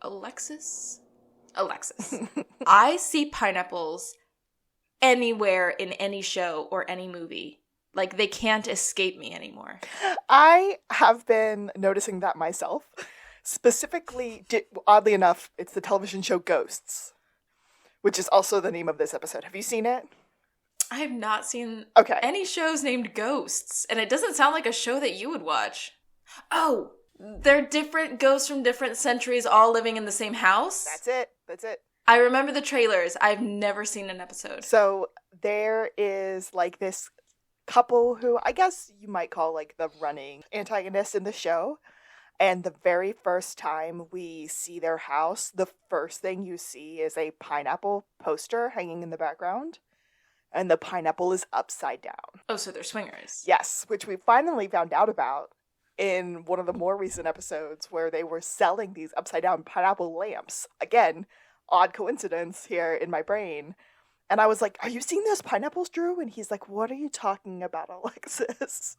Alexis, I see pineapples anywhere in any show or any movie. Like, they can't escape me anymore. I have been noticing that myself. Specifically, oddly enough, it's the television show Ghosts, which is also the name of this episode. Have you seen it? I have not seen any shows named Ghosts, and it doesn't sound like a show that you would watch. Oh, they're different ghosts from different centuries all living in the same house? That's it. I remember the trailers. I've never seen an episode. So there is like this couple who I guess you might call like the running antagonist in the show. And the very first time we see their house, the first thing you see is a pineapple poster hanging in the background. And the pineapple is upside down. Oh, so they're swingers. Yes, which we finally found out about in one of the more recent episodes where they were selling these upside down pineapple lamps. Again, odd coincidence here in my brain. And I was like, are you seeing those pineapples, Drew? And he's like, what are you talking about, Alexis?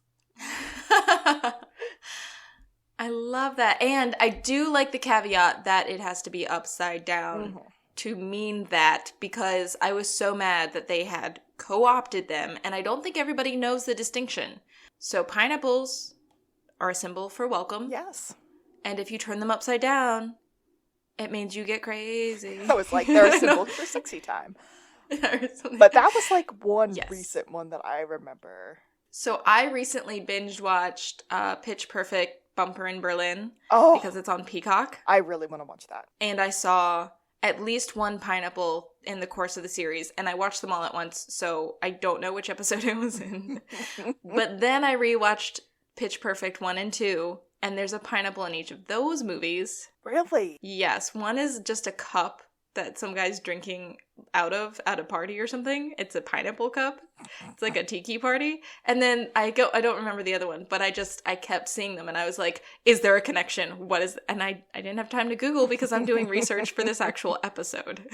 I love that. And I do like the caveat that it has to be upside down to mean that, because I was so mad that they had co-opted them, and I don't think everybody knows the distinction. So pineapples are a symbol for welcome. Yes. And if you turn them upside down, it means you get crazy. I was like, they're a symbol for sexy time. But that was like one recent one that I remember. So I recently binge watched Pitch Perfect Bumper in Berlin because it's on Peacock. I really want to watch that. And I saw at least one pineapple in the course of the series, and I watched them all at once, so I don't know which episode it was in. But then I rewatched Pitch Perfect 1 and 2, and there's a pineapple in each of those movies. Really? Yes. One is just a cup that some guy's drinking out of at a party or something. It's a pineapple cup. It's like a tiki party. And then I don't remember the other one, but I kept seeing them and I was like, is there a connection? What is, and I didn't have time to Google because I'm doing research for this actual episode.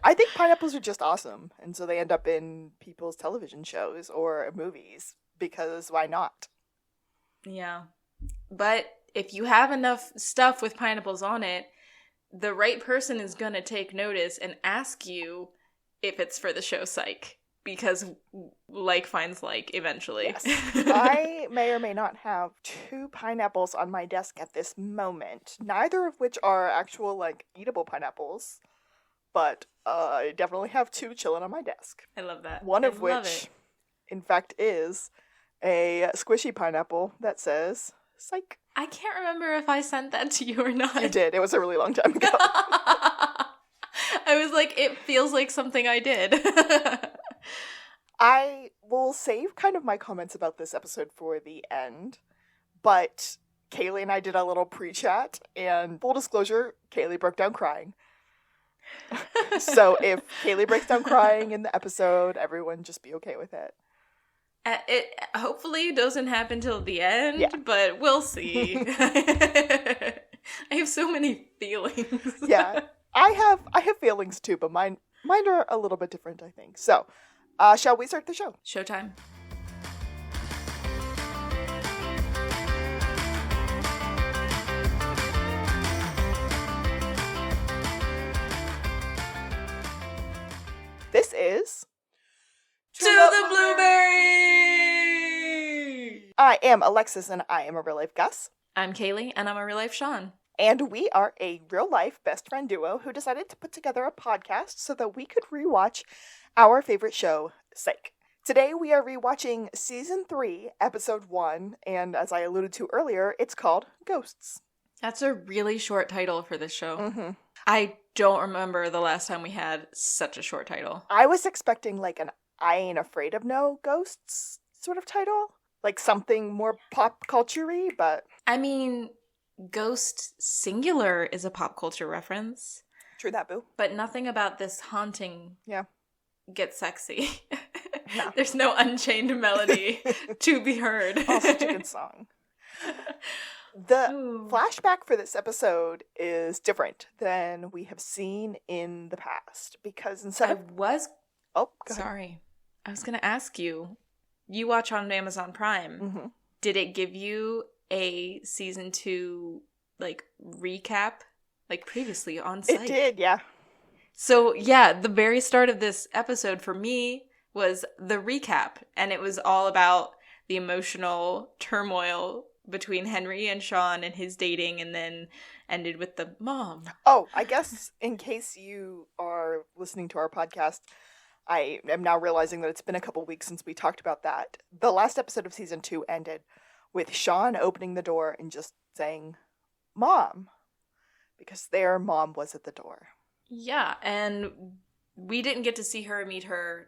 I think pineapples are just awesome. And so they end up in people's television shows or movies because why not? Yeah. But if you have enough stuff with pineapples on it, the right person is going to take notice and ask you if it's for the show Psych, because like finds like eventually. Yes. I may or may not have 2 pineapples on my desk at this moment, neither of which are actual like eatable pineapples, but I definitely have 2 chilling on my desk. I love that. One of which, in fact, is a squishy pineapple that says Psych. I can't remember if I sent that to you or not. You did. It was a really long time ago. I was like, it feels like something I did. I will save kind of my comments about this episode for the end, but Kaylee and I did a little pre-chat, and full disclosure, Kaylee broke down crying. So if Kaylee breaks down crying in the episode, everyone just be okay with it. It hopefully doesn't happen till the end, but we'll see. I have so many feelings. Yeah, I have feelings too, but mine are a little bit different, I think. So, shall we start the show? Showtime. This is To the Blueberry! I am Alexis, and I am a real-life Gus. I'm Kaylee, and I'm a real-life Sean. And we are a real-life best friend duo who decided to put together a podcast so that we could rewatch our favorite show, Psych. Today we are rewatching Season 3, Episode 1, and as I alluded to earlier, it's called Ghosts. That's a really short title for this show. Mm-hmm. I don't remember the last time we had such a short title. I was expecting like an I Ain't Afraid of No Ghosts sort of title. Like something more pop culture-y, but... I mean, ghost singular is a pop culture reference. True that, boo. But nothing about this haunting gets sexy. No. There's no Unchained melody to be heard. Oh, such a good song. The flashback for this episode is different than we have seen in the past. Because instead of... Oh, go ahead. Sorry. I was going to ask you, you watch on Amazon Prime. Mm-hmm. Did it give you a season 2 like recap, like previously on Psych. It did, yeah. So yeah, the very start of this episode for me was the recap, and it was all about the emotional turmoil between Henry and Sean and his dating, and then ended with the mom. Oh, I guess in case you are listening to our podcast, I am now realizing that it's been a couple weeks since we talked about that. The last episode of season 2 ended with Sean opening the door and just saying, Mom, because their mom was at the door. Yeah, and we didn't get to see her, meet her,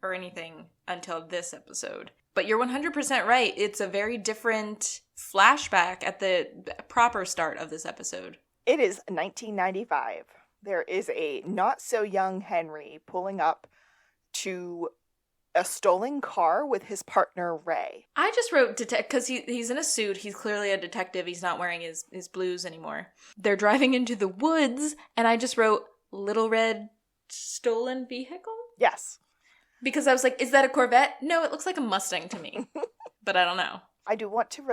or anything until this episode. But you're 100% right. It's a very different flashback at the proper start of this episode. It is 1995. There is a not-so-young Henry pulling up to a stolen car with his partner, Ray. I just wrote because he's in a suit. He's clearly a detective. He's not wearing his blues anymore. They're driving into the woods, and I just wrote, Little Red Stolen Vehicle? Yes. Because I was like, is that a Corvette? No, it looks like a Mustang to me. But I don't know. I do want to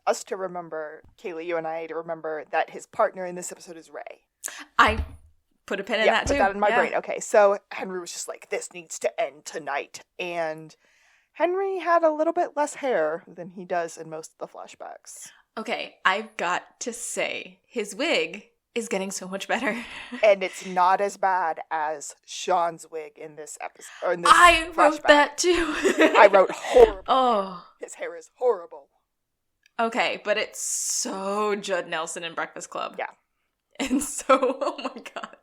us to remember, Kaylee, you and I, to remember that his partner in this episode is Ray. I put a pin in that too. Put that in my brain. Okay, so Henry was just like, this needs to end tonight. And Henry had a little bit less hair than he does in most of the flashbacks. Okay, I've got to say, his wig is getting so much better. And it's not as bad as Sean's wig in this episode. Or in this I flashback. wrote that too. I wrote horrible. Oh. His hair is horrible. Okay, but it's so Judd Nelson in Breakfast Club. Yeah. And so, oh my god.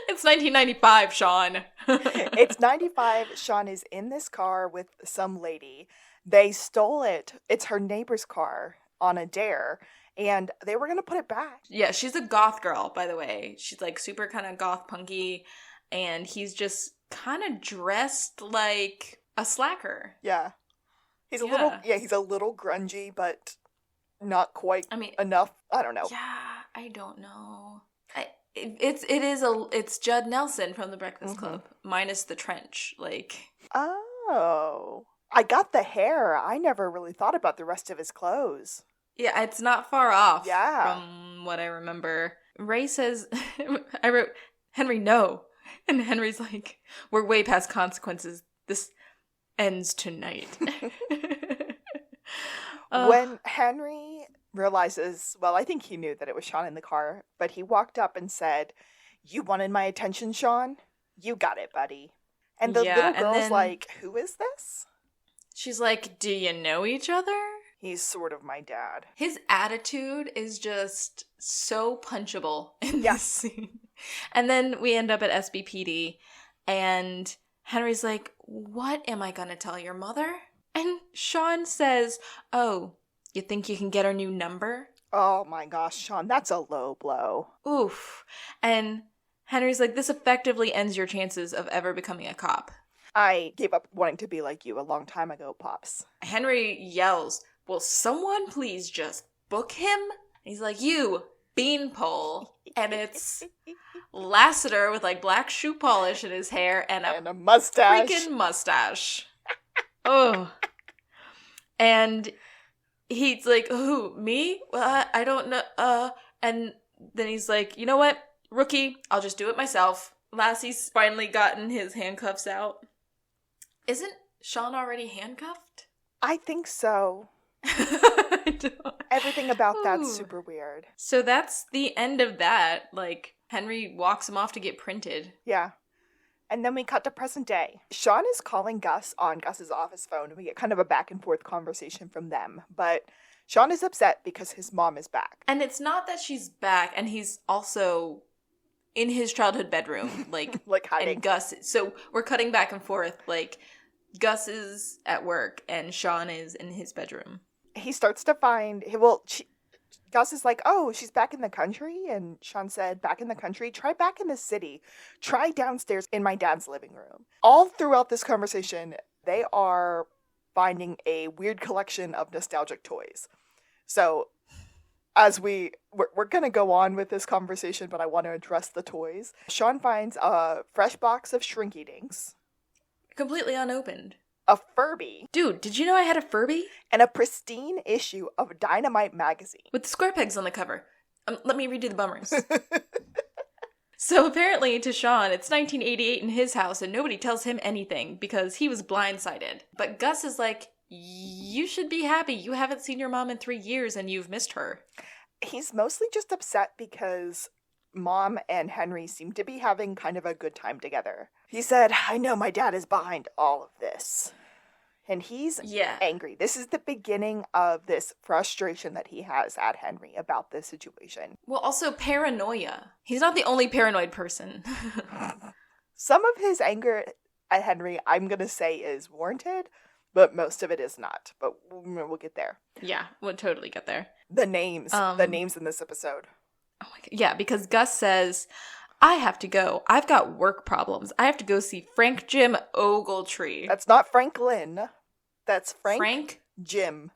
It's 1995, Sean. It's 95. Sean is in this car with some lady. They stole it. It's her neighbor's car on a dare. And they were going to put it back. Yeah, she's a goth girl, by the way. She's like super kind of goth punky. And he's just kind of dressed like a slacker. Yeah. He's a little grungy, but not quite enough. I don't know. Yeah, I don't know. It's Judd Nelson from the Breakfast Club, minus the trench. Like, oh, I got the hair. I never really thought about the rest of his clothes. Yeah, it's not far off. Yeah. From what I remember. Ray says, I wrote, Henry, no. And Henry's like, we're way past consequences. This ends tonight. When Henry realizes, well, I think he knew that it was Sean in the car, but he walked up and said, you wanted my attention, Sean? You got it, buddy. And the little girl's like, who is this? She's like, do you know each other? He's sort of my dad. His attitude is just so punchable in this scene. And then we end up at SBPD, and Henry's like, what am I gonna tell your mother? And Sean says, oh, you think you can get her new number? Oh my gosh, Sean, that's a low blow. Oof. And Henry's like, this effectively ends your chances of ever becoming a cop. I gave up wanting to be like you a long time ago, Pops. Henry yells, will someone please just book him? He's like, you, beanpole. And it's Lassiter with like black shoe polish in his hair and a mustache. Freaking mustache. Oh. And he's like, who, me? I don't know. And then he's like, you know what, rookie, I'll just do it myself. Lassie's finally gotten his handcuffs out. Isn't Sean already handcuffed? I think so. Everything about that's super weird. So that's the end of that. Like, Henry walks him off to get printed. Yeah. And then we cut to present day. Sean is calling Gus on Gus's office phone, and we get kind of a back and forth conversation from them. But Sean is upset because his mom is back. And it's not that she's back, and he's also in his childhood bedroom, like, like hiding. And Gus. So we're cutting back and forth. Like, Gus is at work, and Sean is in his bedroom. He starts to find, Gus is like, oh, she's back in the country? And Sean said, back in the country? Try back in the city. Try downstairs in my dad's living room. All throughout this conversation, they are finding a weird collection of nostalgic toys. So, as we're going to go on with this conversation, but I want to address the toys. Sean finds a fresh box of Shrinky Dinks. Completely unopened. A Furby. Dude, did you know I had a Furby? And a pristine issue of Dynamite magazine. With the square pegs on the cover. Let me redo the bummers. So apparently to Sean, it's 1988 in his house and nobody tells him anything because he was blindsided. But Gus is like, you should be happy. You haven't seen your mom in 3 years and you've missed her. He's mostly just upset because Mom and Henry seem to be having kind of a good time together. He said, I know my dad is behind all of this. And he's angry. This is the beginning of this frustration that he has at Henry about this situation. Well, also paranoia. He's not the only paranoid person. Some of his anger at Henry, I'm going to say, is warranted, but most of it is not. But we'll get there. Yeah, we'll totally get there. The names in this episode. Oh my God. Yeah, because Gus says, I have to go. I've got work problems. I have to go see Frank Jim Ogletree. That's not Franklin. That's Frank Jim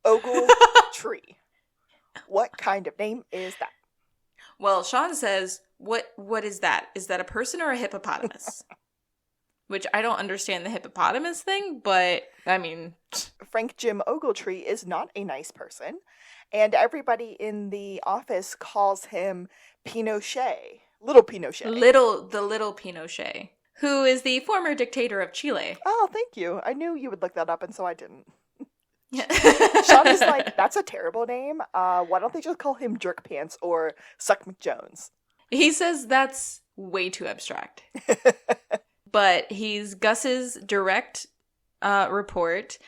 Ogletree. What kind of name is that? Well, Sean says, what is that? Is that a person or a hippopotamus? Which I don't understand the hippopotamus thing, but I mean... Frank Jim Ogletree is not a nice person, and everybody in the office calls him Pinochet. Little Pinochet. The little Pinochet. Who is the former dictator of Chile. Oh, thank you. I knew you would look that up, and so I didn't. Sean is like, that's a terrible name. Why don't they just call him Jerk Pants or Suck McJones? He says that's way too abstract. But he's Gus's direct report,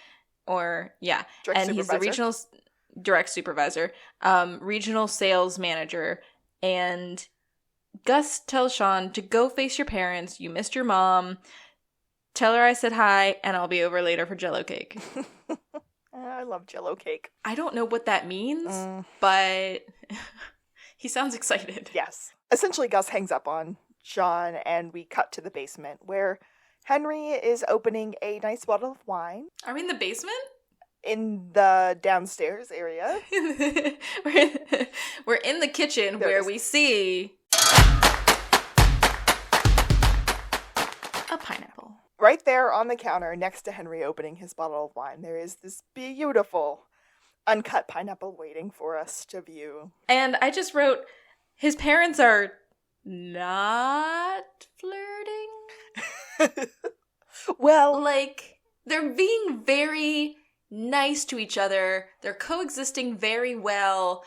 he's the regional direct supervisor, regional sales manager, and Gus tells Sean to go face your parents. You missed your mom. Tell her I said hi, and I'll be over later for Jell-O cake. I love Jell-O cake. I don't know what that means, but he sounds excited. Yes. Essentially, Gus hangs up on Sean, and we cut to the basement, where Henry is opening a nice bottle of wine. Are we in the basement? In the downstairs area. We're in the kitchen where we see... a pineapple. Right there on the counter next to Henry opening his bottle of wine, there is this beautiful uncut pineapple waiting for us to view. And I just wrote, his parents are not flirting? Well, like, they're being very nice to each other. They're coexisting very well.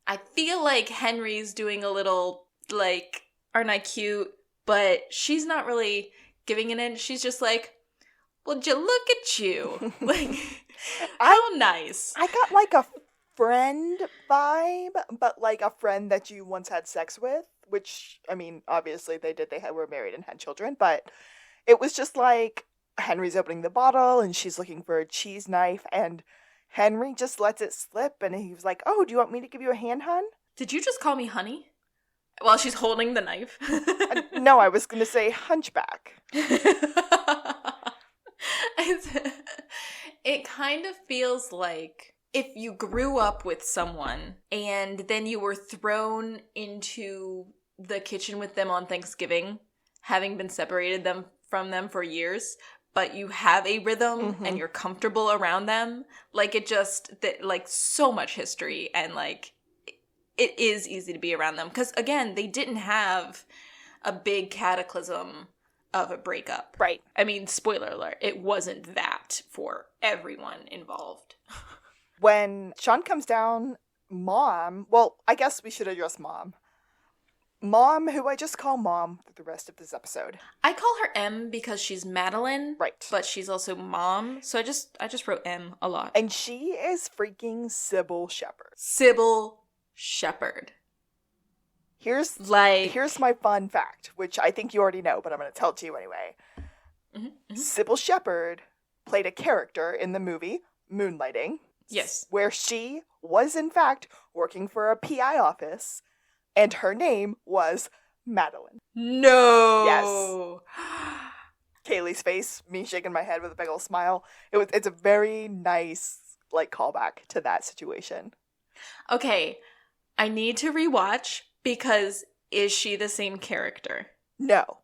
I feel like Henry's doing a little, like, aren't I cute? But she's not really giving it in. She's just like, would you look at you? Like, how nice. I got like a friend vibe, but like a friend that you once had sex with, which, I mean, obviously they did. They were married and had children, but it was just like Henry's opening the bottle and she's looking for a cheese knife and Henry just lets it slip and he was like, oh, do you want me to give you a hand, hun? Did you just call me honey? While she's holding the knife? No, I was going to say hunchback. It kind of feels like if you grew up with someone and then you were thrown into the kitchen with them on Thanksgiving, having been separated from them for years, but you have a rhythm and you're comfortable around them, like it just, like so much history and like it is easy to be around them. Because again, they didn't have a big cataclysm of a breakup. Right. I mean, spoiler alert, it wasn't that for everyone involved. When Sean comes down, Mom, well, I guess we should address Mom. Mom, who I just call Mom for the rest of this episode. I call her M because she's Madeline. Right. But she's also Mom. So I just wrote M a lot. And she is freaking Sybil Shepherd. Sybil Shepherd. Here's my fun fact, which I think you already know, but I'm going to tell it to you anyway. Sybil Shepherd played a character in the movie Moonlighting. Yes. Where she was, in fact, working for a PI office, and her name was Madeline. No! Yes. Kaylee's face, me shaking my head with a big old smile. It's a very nice, like, callback to that situation. Okay, I need to rewatch, because is she the same character? No.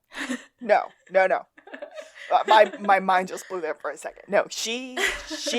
My mind just blew there for a second. No, she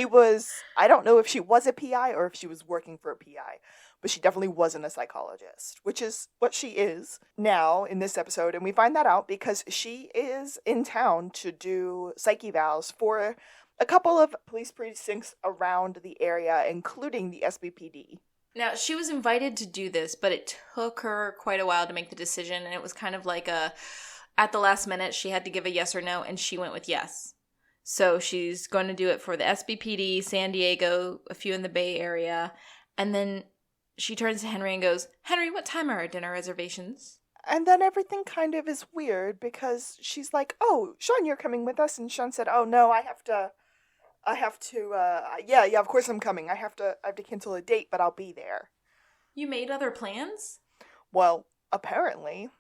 was, I don't know if she was a PI or if she was working for a PI, but she definitely wasn't a psychologist, which is what she is now in this episode. And we find that out because she is in town to do psych evals for a couple of police precincts around the area, including the SBPD. Now, she was invited to do this, but it took her quite a while to make the decision, and it was kind of like at the last minute, she had to give a yes or no, and she went with yes. So she's going to do it for the SBPD, San Diego, a few in the Bay Area, and then she turns to Henry and goes, Henry, what time are our dinner reservations? And then everything kind of is weird because she's like, oh, Sean, you're coming with us. And Sean said, oh, no, I have to, yeah, of course I'm coming. I have to cancel a date, but I'll be there. You made other plans? Well, apparently,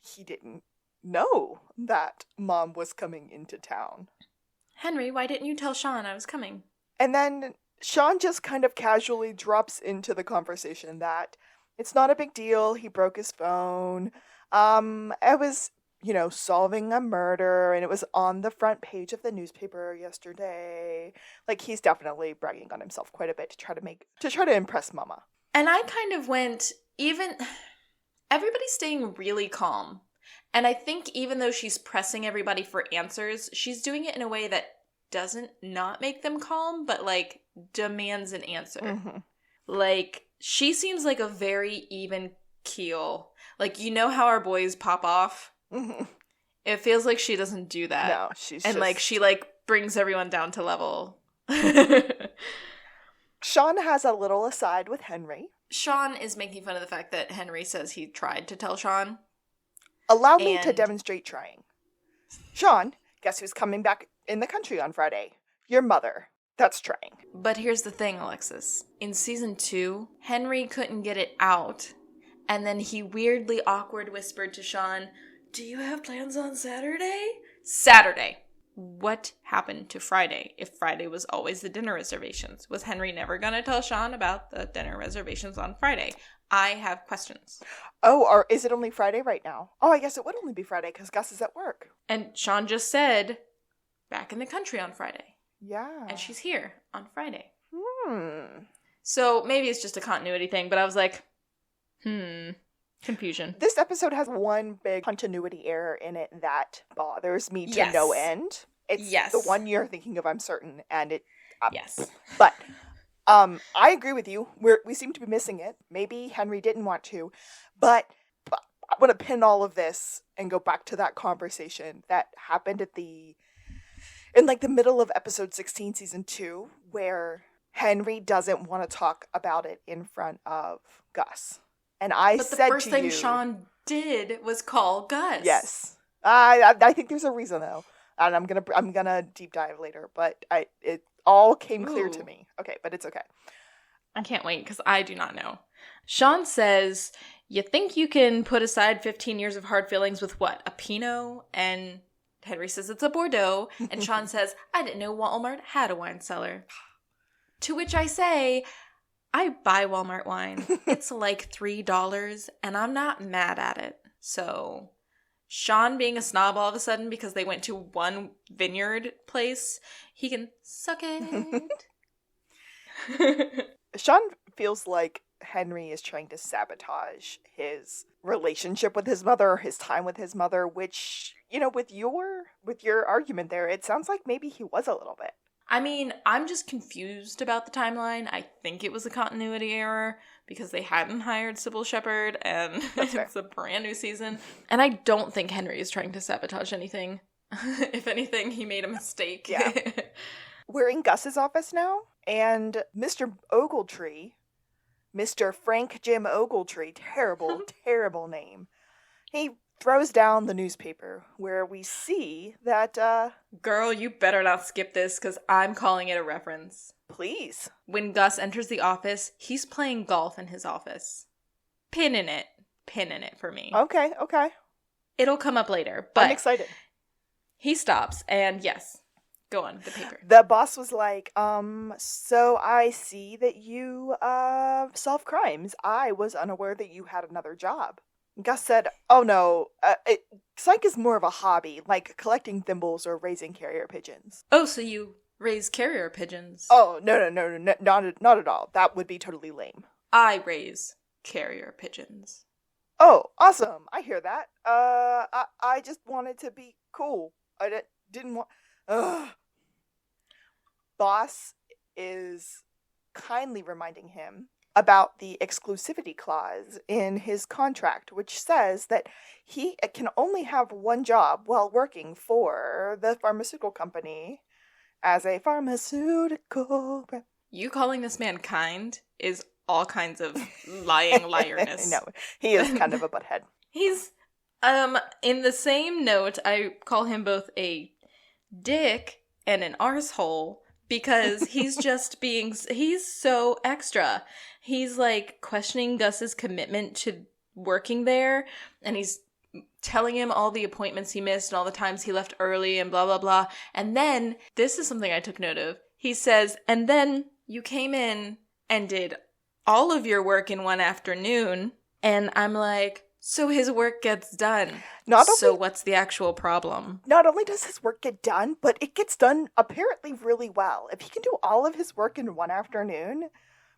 he didn't know that Mom was coming into town. Henry, why didn't you tell Sean I was coming? And then Sean just kind of casually drops into the conversation that it's not a big deal. He broke his phone. I was, solving a murder, and it was on the front page of the newspaper yesterday. Like, he's definitely bragging on himself quite a bit to try to impress Mama. And I kind of went, everybody's staying really calm. And I think even though she's pressing everybody for answers, she's doing it in a way that doesn't not make them calm, but, like, demands an answer. Mm-hmm. Like, she seems like a very even keel. Like, how our boys pop off? Mm-hmm. It feels like she doesn't do that. No, she's and, just... she, brings everyone down to level. Sean has a little aside with Henry. Sean is making fun of the fact that Henry says he tried to tell Sean. Allow me to demonstrate trying. Sean, guess who's coming back in the country on Friday? Your mother. That's trying. But here's the thing, Alexis. In season 2, Henry couldn't get it out, and then he weirdly awkward whispered to Sean, do you have plans on Saturday? Saturday. What happened to Friday if Friday was always the dinner reservations? Was Henry never going to tell Sean about the dinner reservations on Friday? I have questions. Oh, or is it only Friday right now? Oh, I guess it would only be Friday because Gus is at work. And Sean just said, back in the country on Friday. Yeah. And she's here on Friday. So maybe it's just a continuity thing, but I was like, confusion. This episode has one big continuity error in it that bothers me to no end. It's the one you're thinking of, I'm certain, and it... yes. But... I agree with you. We seem to be missing it. Maybe Henry didn't want to, but I want to pin all of this and go back to that conversation that happened in the middle of episode 16, season 2, where Henry doesn't want to talk about it in front of Gus. And but the first thing Sean did was call Gus. Yes, I think there's a reason though, and I'm gonna deep dive later. But it all came clear to me. Okay, but it's okay. I can't wait because I do not know. Sean says, you think you can put aside 15 years of hard feelings with what? A Pinot? And Henry says it's a Bordeaux. And Sean says, I didn't know Walmart had a wine cellar. To which I say, I buy Walmart wine. It's like $3 and I'm not mad at it. So Sean being a snob all of a sudden because they went to one vineyard place, he can suck it. Sean feels like Henry is trying to sabotage his relationship with his mother, or his time with his mother, which, with your argument there, it sounds like maybe he was a little bit. I mean, I'm just confused about the timeline. I think it was a continuity error because they hadn't hired Sybil Shepherd and it's a brand new season. And I don't think Henry is trying to sabotage anything. If anything, he made a mistake. Yeah. We're in Gus's office now, and Mr. Ogletree, Mr. Frank Jim Ogletree, terrible, terrible name, he throws down the newspaper where we see that, Girl, you better not skip this because I'm calling it a reference. Please. When Gus enters the office, he's playing golf in his office. Pinning it for me. Okay. It'll come up later, but... I'm excited. He stops, and yes, go on, the paper. The boss was like, so I see that you, solve crimes. I was unaware that you had another job. Gus said, oh no, Psych is more of a hobby, like collecting thimbles or raising carrier pigeons. Oh, so you raise carrier pigeons? Oh, no, not at all. That would be totally lame. I raise carrier pigeons. Oh, awesome. I hear that. I just wanted to be cool. I didn't want... Ugh. Boss is kindly reminding him about the exclusivity clause in his contract, which says that he can only have one job while working for the pharmaceutical company as a pharmaceutical... You calling this man kind is all kinds of lying liarness. No, he is kind of a butthead. He's, in the same note, I call him both a dick and an arsehole because he's he's so extra. He's like questioning Gus's commitment to working there, and he's telling him all the appointments he missed and all the times he left early and blah, blah, blah. And then, this is something I took note of. He says, and then you came in and did all of your work in one afternoon. And I'm like, so his work gets done. So what's the actual problem? Not only does his work get done, but it gets done apparently really well. If he can do all of his work in one afternoon,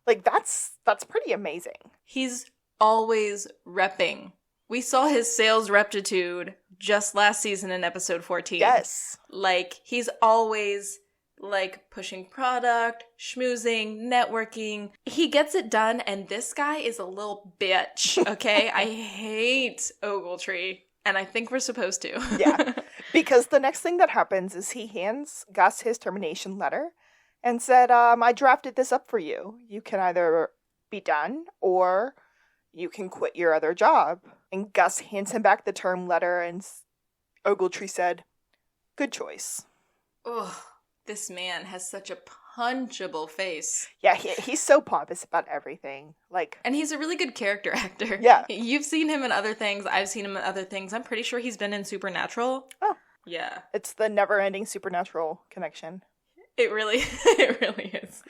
like that's pretty amazing. He's always repping. We saw his sales reptitude just last season in episode 14. Yes. Like, he's always, like, pushing product, schmoozing, networking. He gets it done, and this guy is a little bitch, okay? I hate Ogletree, and I think we're supposed to. Yeah, because the next thing that happens is he hands Gus his termination letter and said, I drafted this up for you. You can either be done, or you can quit your other job. And Gus hands him back the term letter, and Ogletree said, good choice. Ugh, this man has such a punchable face. Yeah, he's so pompous about everything. And he's a really good character actor. Yeah. You've seen him in other things. I've seen him in other things. I'm pretty sure he's been in Supernatural. Oh. Yeah. It's the never-ending Supernatural connection. It really is.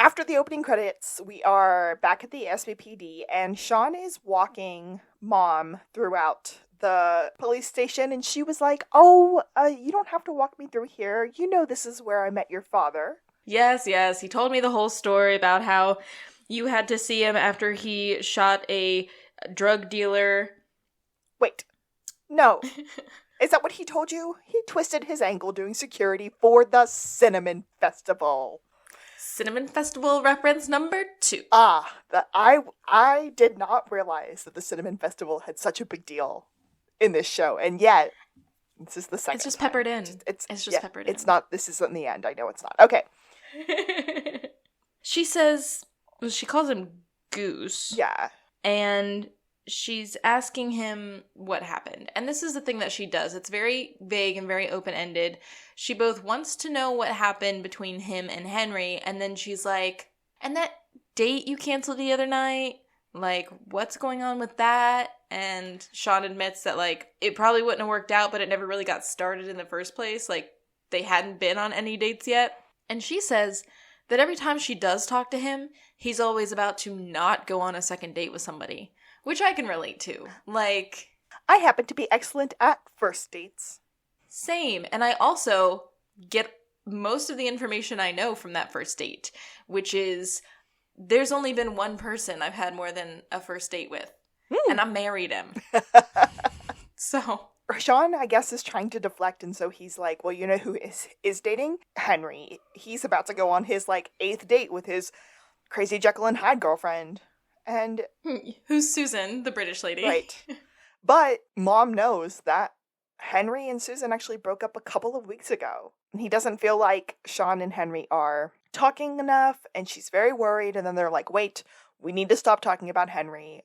After the opening credits, we are back at the SVPD, and Sean is walking Mom throughout the police station, and she was like, you don't have to walk me through here. You know this is where I met your father. Yes. He told me the whole story about how you had to see him after he shot a drug dealer. Wait. No. Is that what he told you? He twisted his ankle doing security for the Cinnamon Festival. Cinnamon Festival reference number 2. I did not realize that the Cinnamon Festival had such a big deal in this show, and yet this is the second. It's just time. peppered in. It's just peppered in. It's not. This isn't the end. I know it's not. Okay. She says, she calls him Goose. Yeah. And she's asking him what happened. And this is the thing that she does. It's very vague and very open-ended. She both wants to know what happened between him and Henry, and then she's like, and that date you canceled the other night? Like, what's going on with that? And Sean admits that, like, it probably wouldn't have worked out, but it never really got started in the first place. Like, they hadn't been on any dates yet. And she says that every time she does talk to him, he's always about to not go on a second date with somebody. Which I can relate to. Like, I happen to be excellent at first dates. Same. And I also get most of the information I know from that first date, which is there's only been one person I've had more than a first date with. And I married him. So Sean, I guess, is trying to deflect, and so he's like, well, you know who is dating? Henry. He's about to go on his, 8th date with his crazy Jekyll and Hyde girlfriend. And who's Susan, the British lady. Right. But Mom knows that Henry and Susan actually broke up a couple of weeks ago. And he doesn't feel like Sean and Henry are talking enough, and she's very worried. And then they're like, wait, we need to stop talking about Henry.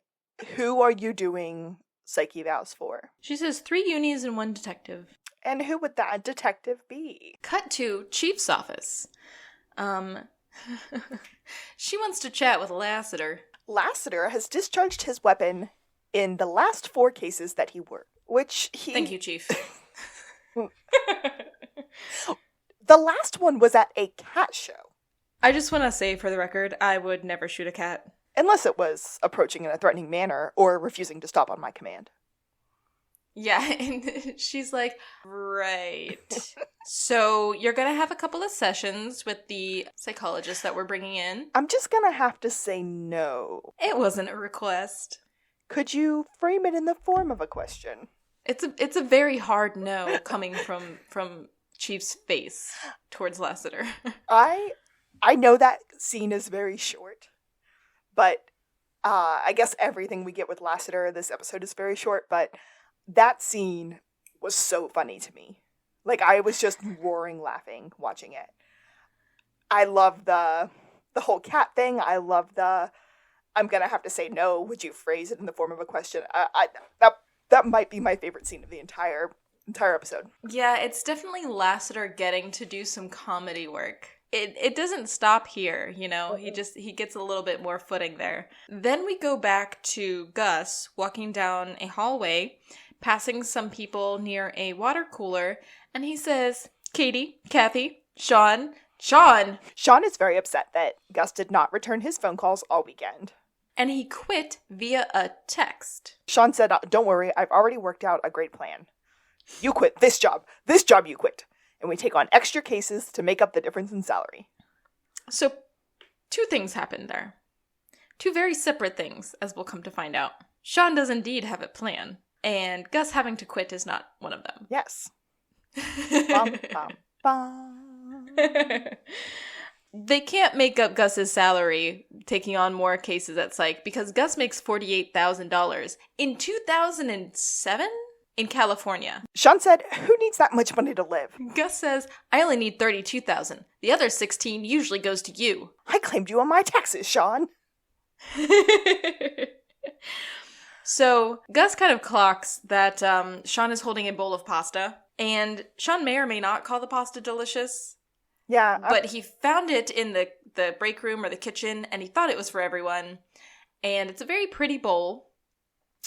Who are you doing psyche vows for? She says 3 unis and 1 detective. And who would that detective be? Cut to Chief's office. She wants to chat with Lassiter. Lassiter has discharged his weapon in the last 4 cases that he worked, which he... Thank you, Chief. The last one was at a cat show. I just want to say, for the record, I would never shoot a cat. Unless it was approaching in a threatening manner or refusing to stop on my command. Yeah, and she's like, right. So you're going to have a couple of sessions with the psychologist that we're bringing in. I'm just gonna have to say no. It wasn't a request. Could you frame it in the form of a question? It's a very hard no coming from Chief's face towards Lassiter. I know that scene is very short, but I guess everything we get with Lassiter this episode is very short, but that scene was so funny to me. Like, I was just roaring laughing watching it. I love the whole cat thing. I love I'm gonna have to say no. Would you phrase it in the form of a question? That might be my favorite scene of the entire episode. Yeah, it's definitely Lassiter getting to do some comedy work. It doesn't stop here, you know. He gets a little bit more footing there. Then we go back to Gus walking down a hallway, passing some people near a water cooler, and he says, "Katie, Kathy, Sean." Sean is very upset that Gus did not return his phone calls all weekend. And he quit via a text. Sean said, "Don't worry, I've already worked out a great plan. You quit this job you quit. And we take on extra cases to make up the difference in salary." So, two things happened there. Two very separate things, as we'll come to find out. Sean does indeed have a plan, and Gus having to quit is not one of them. Yes. Bum, bum, bum. They can't make up Gus's salary taking on more cases at Psych because Gus makes $48,000 in 2007? In California. Sean said, "Who needs that much money to live?" Gus says, "I only need $32,000. The other $16,000 usually goes to you." "I claimed you on my taxes, Sean." So Gus kind of clocks that Sean is holding a bowl of pasta, and Sean may or may not call the pasta delicious. Yeah. But he found it in the break room or the kitchen, and he thought it was for everyone. And it's a very pretty bowl,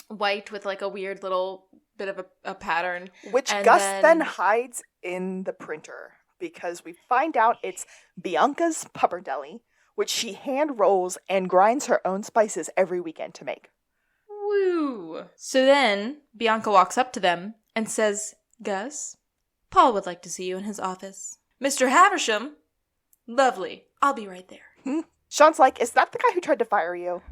white with like a weird little bit of a pattern. Which Gus then hides in the printer because we find out it's Bianca's Pappardelle, which she hand rolls and grinds her own spices every weekend to make. Woo! So then Bianca walks up to them and says, "Gus, Paul would like to see you in his office." "Mr. Haversham? Lovely. I'll be right there." Sean's like, "Is that the guy who tried to fire you?"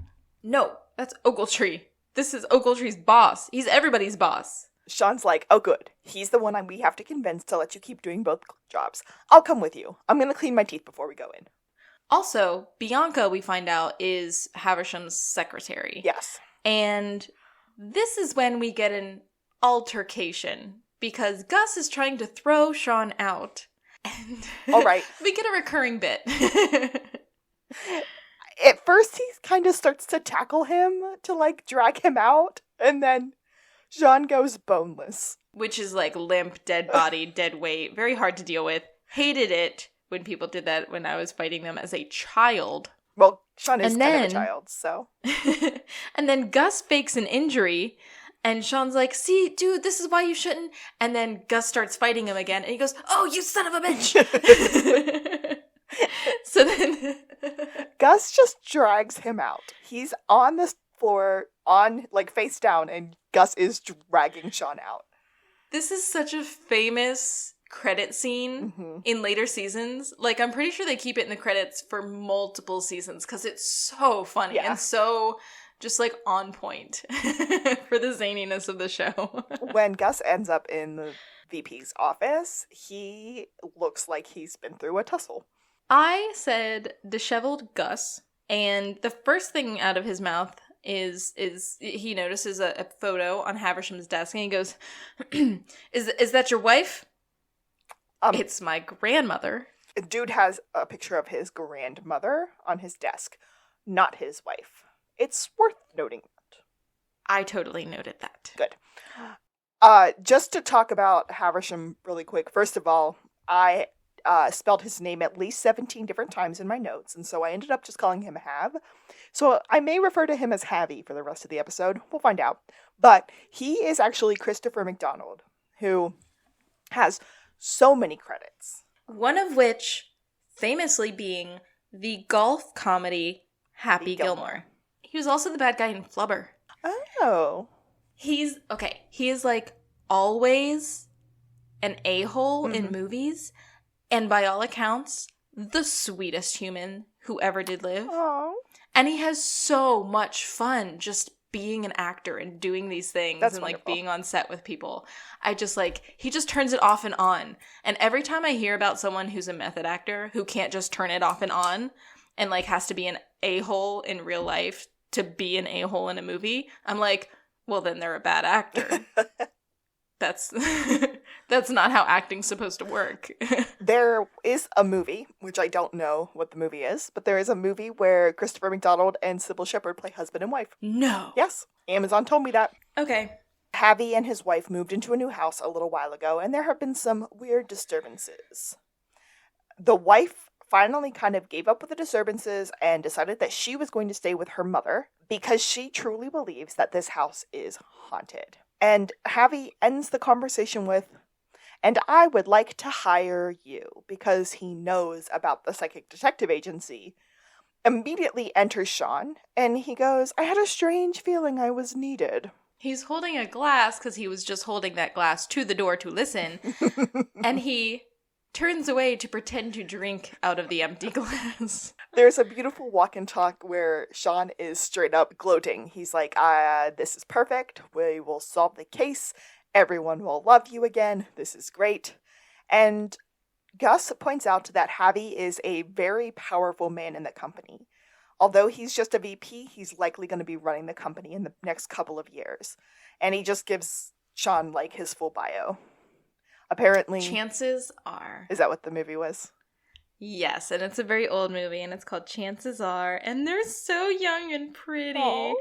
"No, that's Ogletree. This is Ogletree's boss. He's everybody's boss." Sean's like, "Oh, good. He's the one we have to convince to let you keep doing both jobs. I'll come with you. I'm going to clean my teeth before we go in." Also, Bianca, we find out, is Haversham's secretary. Yes. And this is when we get an altercation because Gus is trying to throw Sean out. And all right. We get a recurring bit. At first, he kind of starts to tackle him to, like, drag him out, and then Sean goes boneless. Which is, like, limp, dead body, dead weight. Very hard to deal with. Hated it when people did that when I was fighting them as a child. Well, Sean is kind of a child, so. And then Gus fakes an injury, and Sean's like, "See, dude, this is why you shouldn't." And then Gus starts fighting him again, and he goes, "Oh, you son of a bitch." So then Gus just drags him out. He's on the floor, face down, and Gus is dragging Sean out. This is such a famous credit scene in later seasons. Like, I'm pretty sure they keep it in the credits for multiple seasons because it's so funny and so just, like, on point for the zaniness of the show. When Gus ends up in the VP's office, he looks like he's been through a tussle. I said disheveled Gus, and the first thing out of his mouth is he notices a photo on Haversham's desk, and he goes, Is that your wife?" "It's my grandmother." Dude has a picture of his grandmother on his desk, not his wife. It's worth noting that. I totally noted that. Good. Just to talk about Haversham really quick, first of all, I spelled his name at least 17 different times in my notes, and so I ended up just calling him Hav. So I may refer to him as Havy for the rest of the episode. We'll find out. But he is actually Christopher McDonald, who has so many credits. One of which famously being the golf comedy Happy Gilmore. He was also the bad guy in Flubber. Oh. He is like always an a-hole in movies, and by all accounts, the sweetest human who ever did live. Aww. And he has so much fun just being an actor and doing these things. That's and wonderful. like being on set with people. I just like, he just turns it off and on. And every time I hear about someone who's a method actor who can't just turn it off and on and like has to be an a-hole in real life to be an a-hole in a movie, I'm like, well, then they're a bad actor. That's not how acting's supposed to work. There is a movie, which I don't know what the movie is, but there is a movie where Christopher McDonald and Sybil Shepherd play husband and wife. No. Yes, Amazon told me that. Okay. Javi and his wife moved into a new house a little while ago, and there have been some weird disturbances. The wife finally kind of gave up with the disturbances and decided that she was going to stay with her mother because she truly believes that this house is haunted. And Javi ends the conversation with, "And I would like to hire you," because he knows about the psychic detective agency. Immediately enters Sean, and he goes, "I had a strange feeling I was needed." He's holding a glass because he was just holding that glass to the door to listen. And he turns away to pretend to drink out of the empty glass. There's a beautiful walk and talk where Sean is straight up gloating. He's like, this is perfect. We will solve the case. Everyone will love you again. This is great. And Gus points out that Javi is a very powerful man in the company. Although he's just a VP, he's likely going to be running the company in the next couple of years. And he just gives Sean, like, his full bio. Apparently... Chances Are. Is that what the movie was? Yes, and it's a very old movie, and it's called Chances Are, and they're so young and pretty. Aww.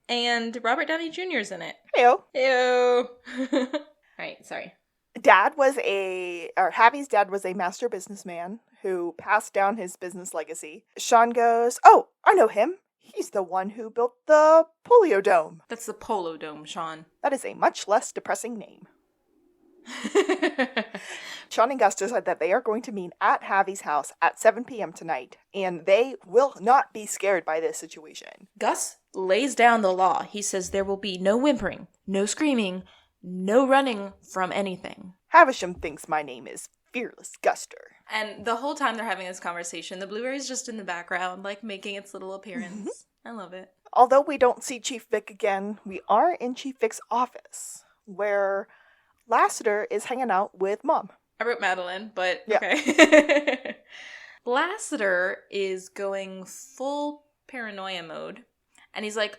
And Robert Downey Jr.'s in it. Heyo. Heyo. Right, sorry. Javi's dad was a master businessman who passed down his business legacy. Sean goes, "Oh, I know him. He's the one who built the Polio Dome." That's the Polo Dome, Sean. That is a much less depressing name. Sean and Guster said that they are going to meet at Javi's house at 7 p.m. tonight, and they will not be scared by this situation. Gus lays down the law. He says there will be no whimpering, no screaming, no running from anything. Havisham thinks my name is Fearless Guster. And the whole time they're having this conversation, the blueberry's just in the background, like making its little appearance. I love it. Although we don't see Chief Vic again, we are in Chief Vic's office, where Lassiter is hanging out with Mom. I wrote Madeline, but yeah. Okay. Lassiter is going full paranoia mode, and he's like,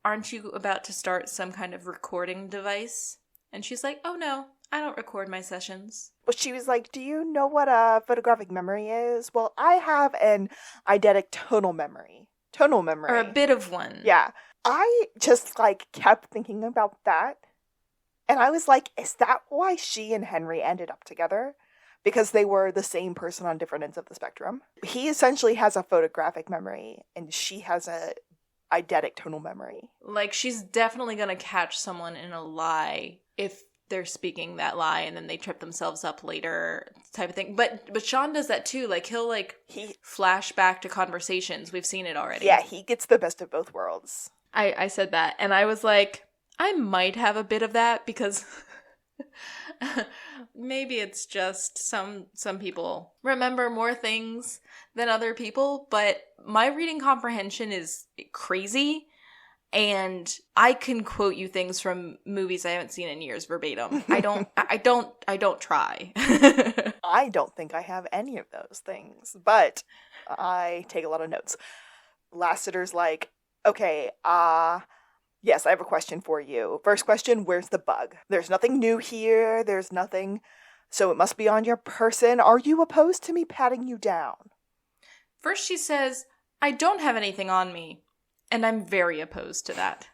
"Aren't you about to start some kind of recording device?" And she's like, "Oh no, I don't record my sessions." Well, she was like, "Do you know what a photographic memory is?" "Well, I have an eidetic tonal memory. Or a bit of one. Yeah. I just, kept thinking about that. And I was like, is that why she and Henry ended up together? Because they were the same person on different ends of the spectrum. He essentially has a photographic memory, and she has a eidetic tonal memory. Like, she's definitely gonna catch someone in a lie if they're speaking that lie and then they trip themselves up later, type of thing. But Sean does that too. Like, he'll flash back to conversations. We've seen it already. Yeah, he gets the best of both worlds. I said that, and I was like, I might have a bit of that because maybe it's just some people remember more things than other people, but my reading comprehension is crazy, and I can quote you things from movies I haven't seen in years verbatim. I don't try. I don't think I have any of those things, but I take a lot of notes. Lassiter's like, "Okay, yes, I have a question for you. First question, where's the bug? There's nothing new here. There's nothing. So it must be on your person. Are you opposed to me patting you down?" First she says, "I don't have anything on me." And I'm very opposed to that.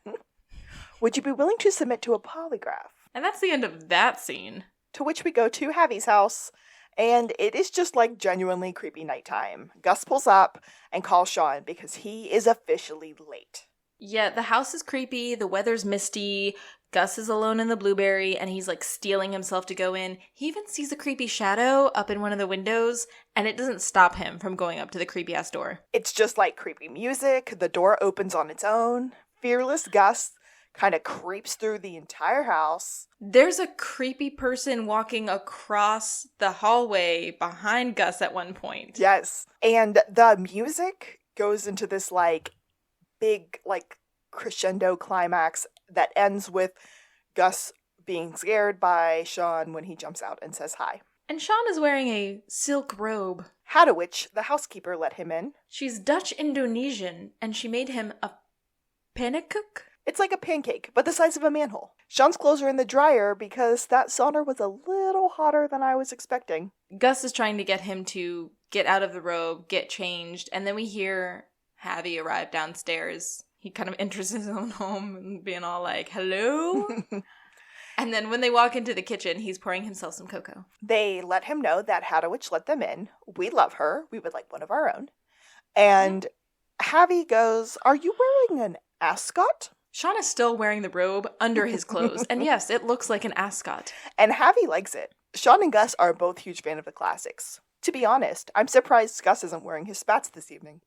"Would you be willing to submit to a polygraph?" And that's the end of that scene. To which we go to Javi's house, and it is just genuinely creepy nighttime. Gus pulls up and calls Sean because he is officially late. Yeah, the house is creepy, the weather's misty, Gus is alone in the blueberry, and he's steeling himself to go in. He even sees a creepy shadow up in one of the windows, and it doesn't stop him from going up to the creepy ass door. It's just creepy music, the door opens on its own. Fearless Gus kind of creeps through the entire house. There's a creepy person walking across the hallway behind Gus at one point. Yes. And the music goes into this, like, big, like, crescendo climax that ends with Gus being scared by Sean when he jumps out and says hi. And Sean is wearing a silk robe. Hadowich, the housekeeper, let him in. She's Dutch-Indonesian, and she made him a pannenkoek? It's like a pancake, but the size of a manhole. Sean's clothes are in the dryer because that sauna was a little hotter than I was expecting. Gus is trying to get him to get out of the robe, get changed, and then we hear Javi arrive downstairs. He kind of enters his own home and being all like, hello? And then when they walk into the kitchen, he's pouring himself some cocoa. They let him know that Hadowich let them in. We love her. We would like one of our own. And Javi goes, are you wearing an ascot? Sean is still wearing the robe under his clothes. And yes, it looks like an ascot. And Javi likes it. Sean and Gus are both huge fans of the classics. To be honest, I'm surprised Gus isn't wearing his spats this evening.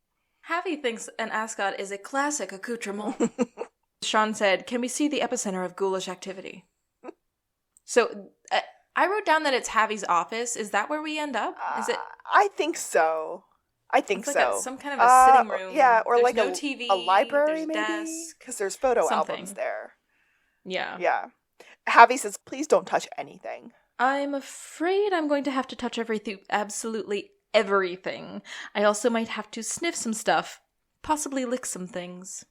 Javi thinks an ascot is a classic accoutrement. Sean said, can we see the epicenter of ghoulish activity? So I wrote down that it's Javi's office. Is that where we end up? Is it? I think so. It's like some kind of a sitting room. Yeah, or there's like no a TV, a library, there's maybe? Desk, because there's photo something. albums there. Yeah. Yeah. Javi says, please don't touch anything. I'm afraid I'm going to have to touch everything, absolutely everything. I also might have to sniff some stuff, possibly lick some things.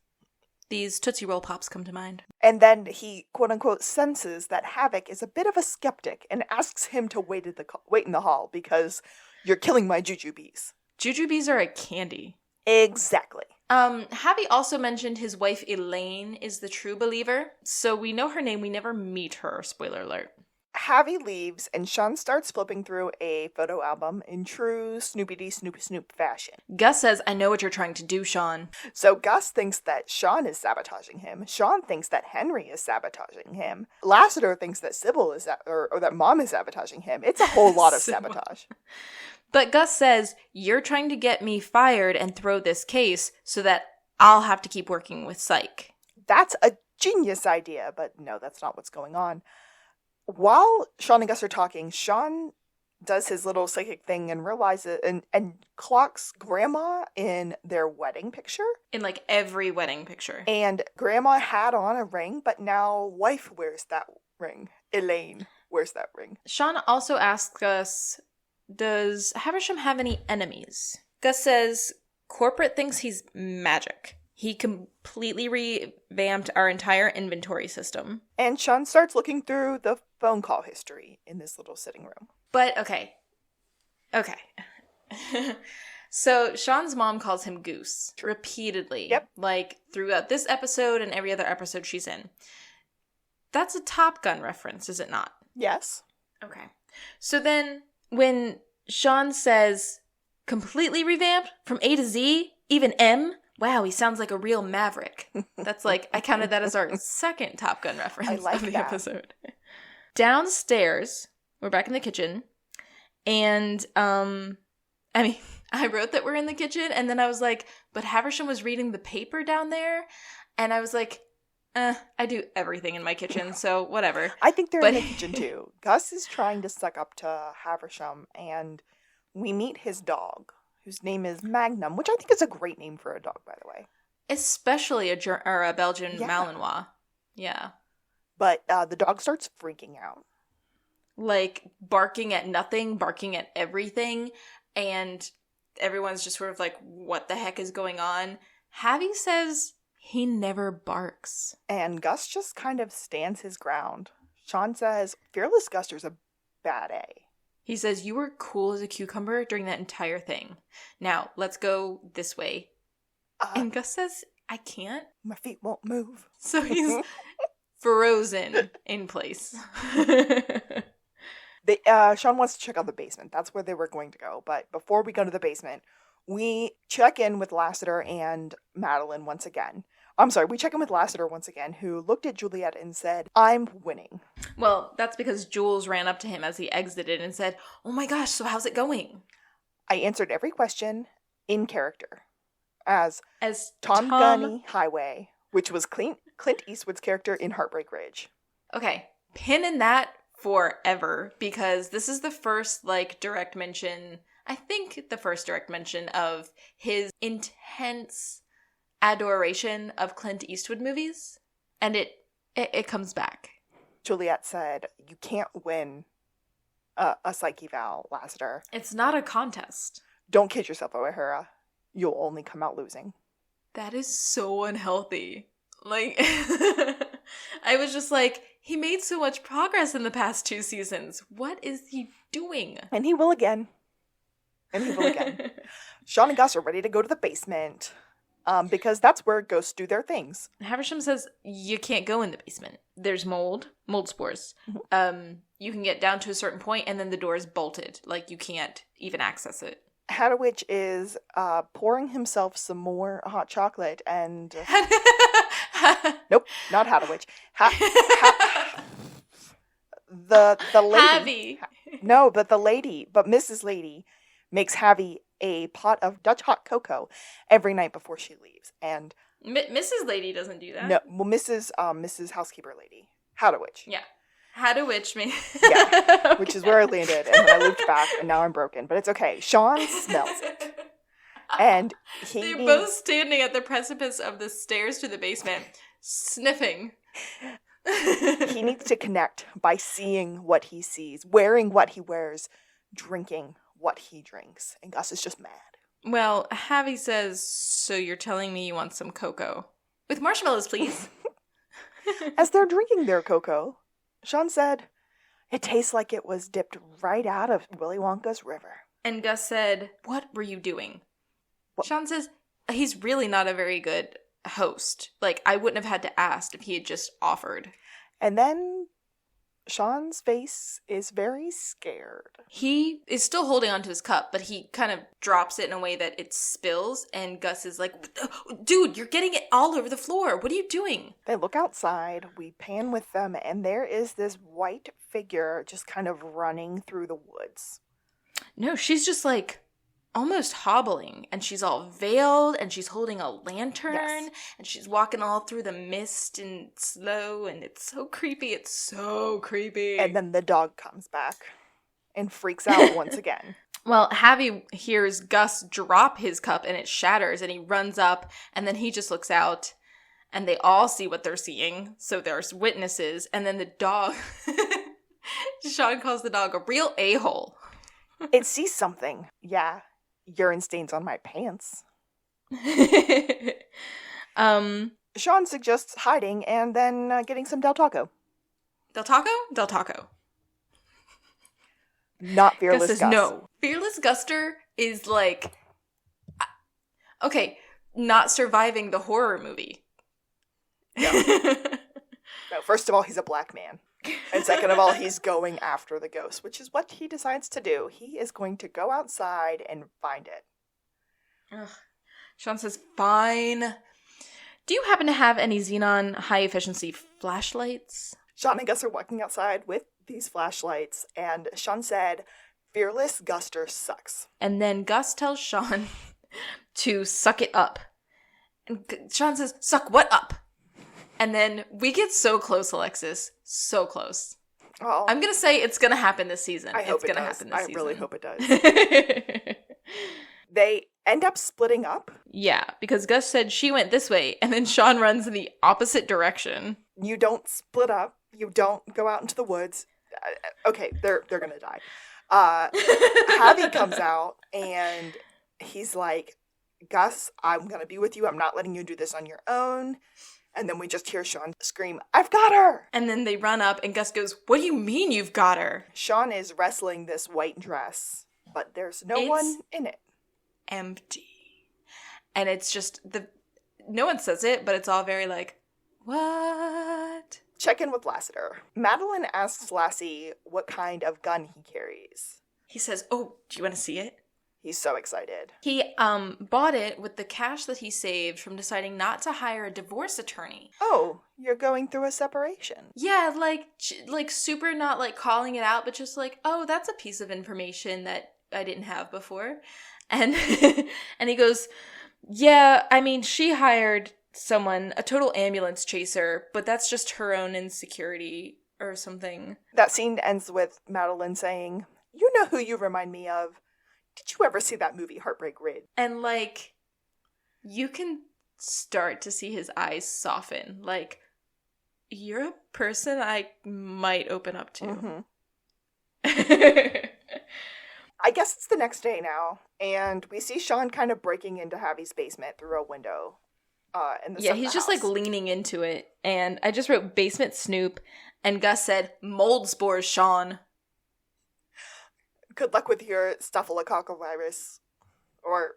These Tootsie Roll Pops come to mind. And then he, quote-unquote, senses that Havoc is a bit of a skeptic and asks him to wait in the hall because you're killing my jujubes. Jujubes are a candy. Exactly. Javi also mentioned his wife Elaine is the true believer, so we know her name, we never meet her, spoiler alert. Javi leaves, and Sean starts flipping through a photo album in true Snoopy-Dee Snoop fashion. Gus says, I know what you're trying to do, Sean. So Gus thinks that Sean is sabotaging him. Sean thinks that Henry is sabotaging him. Lassiter thinks that Sybil is, or that Mom is sabotaging him. It's a whole lot of sabotage. But Gus says, you're trying to get me fired and throw this case so that I'll have to keep working with Psych. That's a genius idea, but no, that's not what's going on. While Sean and Gus are talking, Sean does his little psychic thing and realizes and clocks Grandma in their wedding picture. In like every wedding picture. And Grandma had on a ring, but now wife wears that ring. Elaine wears that ring. Sean also asks Gus, does Haversham have any enemies? Gus says, corporate thinks he's magic. He completely revamped our entire inventory system. And Sean starts looking through the phone call history in this little sitting room. But, okay. So, Sean's mom calls him Goose repeatedly. Yep. Like, throughout this episode and every other episode she's in. That's a Top Gun reference, is it not? Yes. Okay. So then, when Sean says, completely revamped from A to Z, even M, wow, he sounds like a real maverick. That's like, I counted that as our second Top Gun reference of the episode. Downstairs, we're back in the kitchen, and, I wrote that we're in the kitchen, and then I was like, but Haversham was reading the paper down there, and I was like, I do everything in my kitchen, so whatever. I think they're in the kitchen too. Gus is trying to suck up to Haversham, and we meet his dog, whose name is Magnum, which I think is a great name for a dog, by the way. Especially a Belgian Malinois. Yeah. But the dog starts freaking out. Like, barking at nothing, barking at everything, and everyone's just sort of like, what the heck is going on? Javi says he never barks. And Gus just kind of stands his ground. Sean says, Fearless Guster's a bad A. He says, you were cool as a cucumber during that entire thing. Now, let's go this way. And Gus says, I can't. My feet won't move. So he's frozen in place. Sean wants to check out the basement. That's where they were going to go. But before we go to the basement, we check in with Lassiter and Madeline once again. I'm sorry, we check in with Lassiter once again, who looked at Juliet and said, I'm winning. Well, that's because Jules ran up to him as he exited and said, oh my gosh, so how's it going? I answered every question in character. As Tom Gunny Highway, which was clean Clint Eastwood's character in Heartbreak Ridge. Okay, pin in that forever, because this is the first, like, direct mention, I think the first direct mention of his intense adoration of Clint Eastwood movies, and it comes back. Juliet said, "You can't win a psych eval, Lassiter. It's not a contest. Don't kid yourself, O'Hara. You'll only come out losing." That is so unhealthy. Like, I was just like, he made so much progress in the past 2 seasons. What is he doing? And he will again. Sean and Gus are ready to go to the basement. Because that's where ghosts do their things. Haversham says you can't go in the basement. There's mold spores. Mm-hmm. You can get down to a certain point, and then the door is bolted. Like, you can't even access it. Hadowich is pouring himself some more hot chocolate and... Nope, not Hadowich. The lady... Javi. No, but Mrs. Lady makes Javi a pot of Dutch hot cocoa every night before she leaves. And Mrs. Lady doesn't do that. No, well, Mrs. Housekeeper Lady. Hadowich. Yeah. Hadowich me. Yeah, which is where I landed, and then I looped back, and now I'm broken. But it's okay. Sean smells it. And They're both standing at the precipice of the stairs to the basement, sniffing. He needs to connect by seeing what he sees, wearing what he wears, drinking what he drinks. And Gus is just mad. Well, Javi says, so you're telling me you want some cocoa? With marshmallows, please. As they're drinking their cocoa, Sean said, "It tastes like it was dipped right out of Willy Wonka's river." And Gus said, "What were you doing?" What? Sean says, he's really not a very good host. Like, I wouldn't have had to ask if he had just offered. And then Sean's face is very scared. He is still holding onto his cup, but he kind of drops it in a way that it spills, and Gus is like, "Dude, you're getting it all over the floor. What are you doing?" They look outside, we pan with them, and there is this white figure just kind of running through the woods. No, she's just like almost hobbling, and she's all veiled, and she's holding a lantern, Yes. and she's walking all through the mist and slow, and it's so creepy. It's so creepy. And then the dog comes back and freaks out once again. Well, Javi hears Gus drop his cup, and it shatters, and he runs up, and then he just looks out, and they all see what they're seeing, so there's witnesses, and then the dog, Sean calls the dog a real a-hole. It sees something. Yeah. Urine stains on my pants. Sean suggests hiding and then getting some Del Taco. Del Taco? Del Taco. Not Fearless Gus says no. Fearless Guster is like, okay, not surviving the horror movie. No. No, first of all, he's a black man. And second of all, he's going after the ghost, which is what he decides to do. He is going to go outside and find it. Ugh. Sean says, fine. Do you happen to have any xenon high-efficiency flashlights? Sean and Gus are walking outside with these flashlights, and Sean said, "Fearless Guster sucks." And then Gus tells Sean to suck it up. And Sean says, "Suck what up?" And then we get so close, Alexis. So close. Oh, I'm going to say it's going to happen this season. I hope it's it going to does. happen this I season. really hope it does. They end up splitting up. Yeah, because Gus said she went this way, and then Sean runs in the opposite direction. You don't split up. You don't go out into the woods. Okay, they're gonna die. Javi comes out, and he's like, "Gus, I'm gonna be with you. I'm not letting you do this on your own." And then we just hear Sean scream, "I've got her!" And then they run up, and Gus goes, "What do you mean you've got her?" Sean is wrestling this white dress, but there's no one in it. Empty. And it's just, no one says it, but it's all very like, what? Check in with Lassiter. Madeline asks Lassie what kind of gun he carries. He says, "Oh, do you want to see it?" He's so excited. He bought it with the cash that he saved from deciding not to hire a divorce attorney. Oh, you're going through a separation. Yeah, like super not like calling it out, but just like, oh, that's a piece of information that I didn't have before. And and he goes, "Yeah, I mean, she hired someone, a total ambulance chaser, but that's just her own insecurity or something. That scene ends with Madeline saying, "You know who you remind me of. Did you ever see that movie Heartbreak Ridge?" And, like, you can start to see his eyes soften. Like, you're a person I might open up to. Mm-hmm. I guess it's the next day now, and we see Sean kind of breaking into Javi's basement through a window. He's just like leaning into it. And I just wrote basement Snoop, and Gus said, "Mold spores, Sean." Good luck with your staphylococcal virus. Or,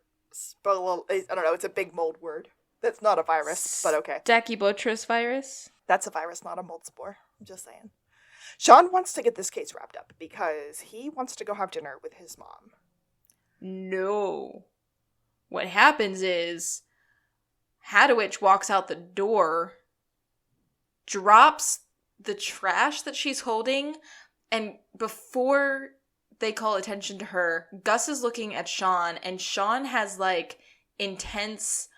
I don't know, it's a big mold word. That's not a virus, but okay. Stachybotrys virus? That's a virus, not a mold spore. I'm just saying. Sean wants to get this case wrapped up because he wants to go have dinner with his mom. No. What happens is Hadowich walks out the door, drops the trash that she's holding, and before they call attention to her, Gus is looking at Sean, and Sean has, like, intense,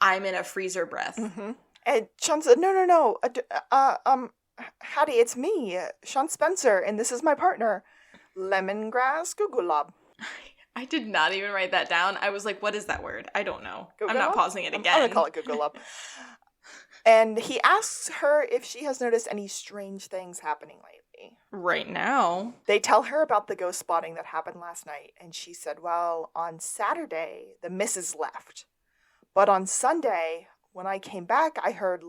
I'm in a freezer breath. Mm-hmm. And Sean said, no, Hattie, it's me, Sean Spencer, and this is my partner, Lemongrass Gugulab. I did not even write that down. I was like, what is that word? I don't know. Gugulab? I'm not pausing it again. I'm gonna call it Gugulab. And he asks her if she has noticed any strange things happening lately. Right now. They tell her about the ghost spotting that happened last night, and she said, well, on Saturday, the missus left. But on Sunday, when I came back, I heard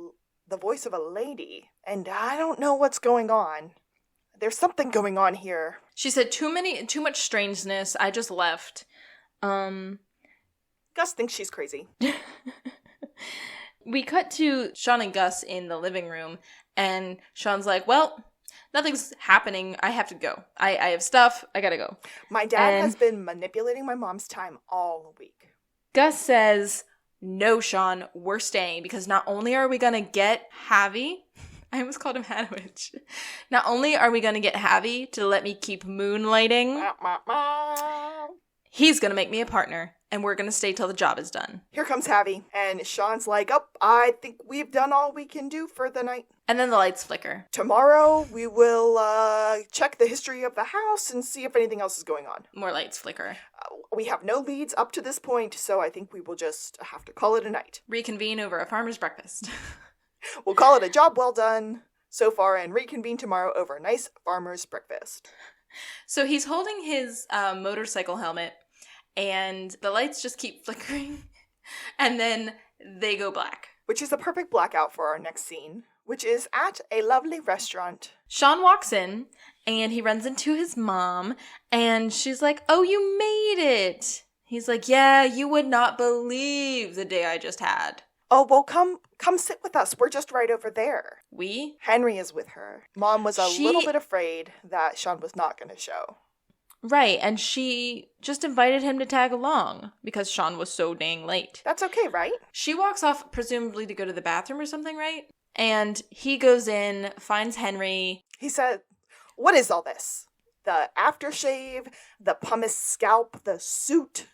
the voice of a lady, and I don't know what's going on. There's something going on here. She said, too much strangeness. I just left. Gus thinks she's crazy. We cut to Sean and Gus in the living room, and Sean's like, well, nothing's happening. I have to go. I have stuff. I gotta go. My dad has been manipulating my mom's time all week. Gus says, no, Sean, we're staying, because not only are we gonna get Javi, I almost called him Hadowich. Not only are we gonna get Javi to let me keep moonlighting, he's gonna make me a partner, and we're gonna stay till the job is done. Here comes Javi, and Sean's like, oh, I think we've done all we can do for the night. And then the lights flicker. Tomorrow, we will check the history of the house and see if anything else is going on. More lights flicker. We have no leads up to this point, so I think we will just have to call it a night. Reconvene over a farmer's breakfast. We'll call it a job well done so far and reconvene tomorrow over a nice farmer's breakfast. So he's holding his motorcycle helmet, and the lights just keep flickering, and then they go black. Which is a perfect blackout for our next scene, which is at a lovely restaurant. Sean walks in, and he runs into his mom, and she's like, oh, you made it. He's like, yeah, you would not believe the day I just had. Oh, well, come sit with us. We're just right over there. We? Henry is with her. Mom was a little bit afraid that Sean was not going to show. Right, and she just invited him to tag along because Sean was so dang late. That's okay, right? She walks off, presumably to go to the bathroom or something, right? And he goes in, finds Henry. He said, what is all this? The aftershave, the pumice scalp, the suit.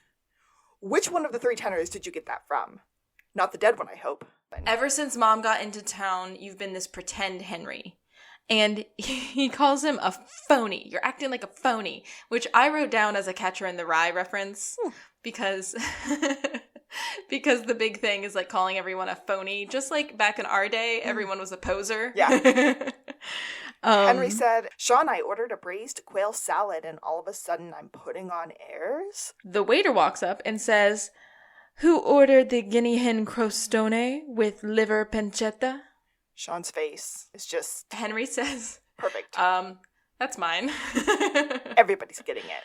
Which one of the three tenors did you get that from? Not the dead one, I hope. Ever since Mom got into town, you've been this pretend Henry. And he calls him a phony. You're acting like a phony, which I wrote down as a Catcher in the Rye reference because because the big thing is like calling everyone a phony. Just like back in our day, everyone was a poser. Yeah. Henry said, Sean, I ordered a braised quail salad and all of a sudden I'm putting on airs. The waiter walks up and says, who ordered the guinea hen crostone with liver pancetta? Sean's face is just... Henry says... Perfect. That's mine. Everybody's getting it.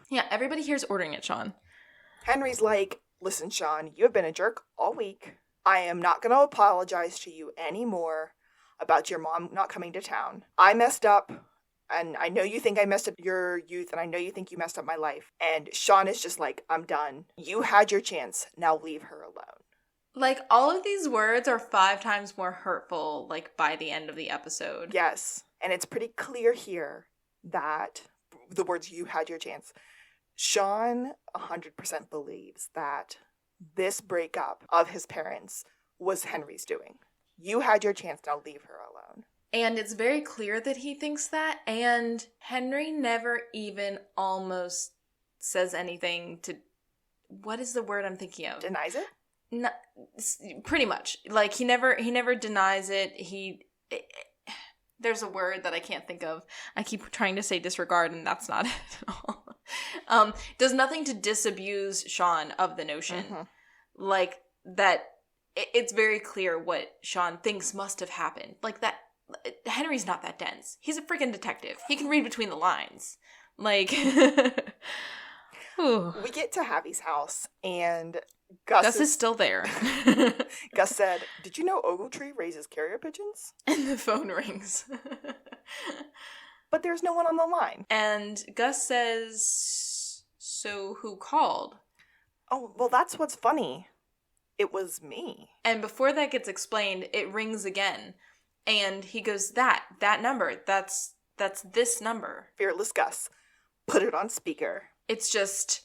Yeah, everybody here's ordering it, Sean. Henry's like, listen, Sean, you have been a jerk all week. I am not going to apologize to you anymore about your mom not coming to town. I messed up, and I know you think I messed up your youth, and I know you think you messed up my life. And Sean is just like, I'm done. You had your chance. Now leave her alone. Like, all of these words are 5 times more hurtful, like, by the end of the episode. Yes. And it's pretty clear here that the words, you had your chance. Sean 100% believes that this breakup of his parents was Henry's doing. You had your chance, now leave her alone. And it's very clear that he thinks that, and Henry never even almost says anything to... What is the word I'm thinking of? Denies it? No, pretty much. Like, he never denies it. There's a word that I can't think of. I keep trying to say disregard, and that's not it at all. Does nothing to disabuse Sean of the notion. Mm-hmm. Like, that it's very clear what Sean thinks must have happened. Like, that Henry's not that dense. He's a freaking detective. He can read between the lines. Like, we get to Javi's house, and Gus is still there. Gus said, "Did you know Ogletree raises carrier pigeons?" And the phone rings. But there's no one on the line. And Gus says, "So who called?" Oh, well, that's what's funny. It was me. And before that gets explained, it rings again. And he goes, that number, that's this number. Fearless Gus, put it on speaker. It's just...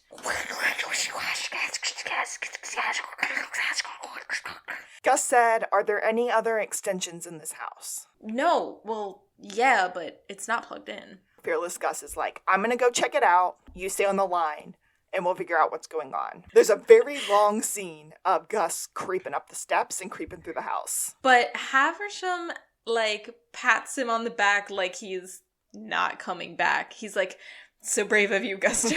Gus said, "Are there any other extensions in this house?" No, well, yeah, but it's not plugged in. Fearless Gus is like, "I'm gonna go check it out. You stay on the line, and we'll figure out what's going on." There's a very long scene of Gus creeping up the steps and creeping through the house. But Haversham, like, pats him on the back like he's not coming back. He's like, "So brave of you, Guster."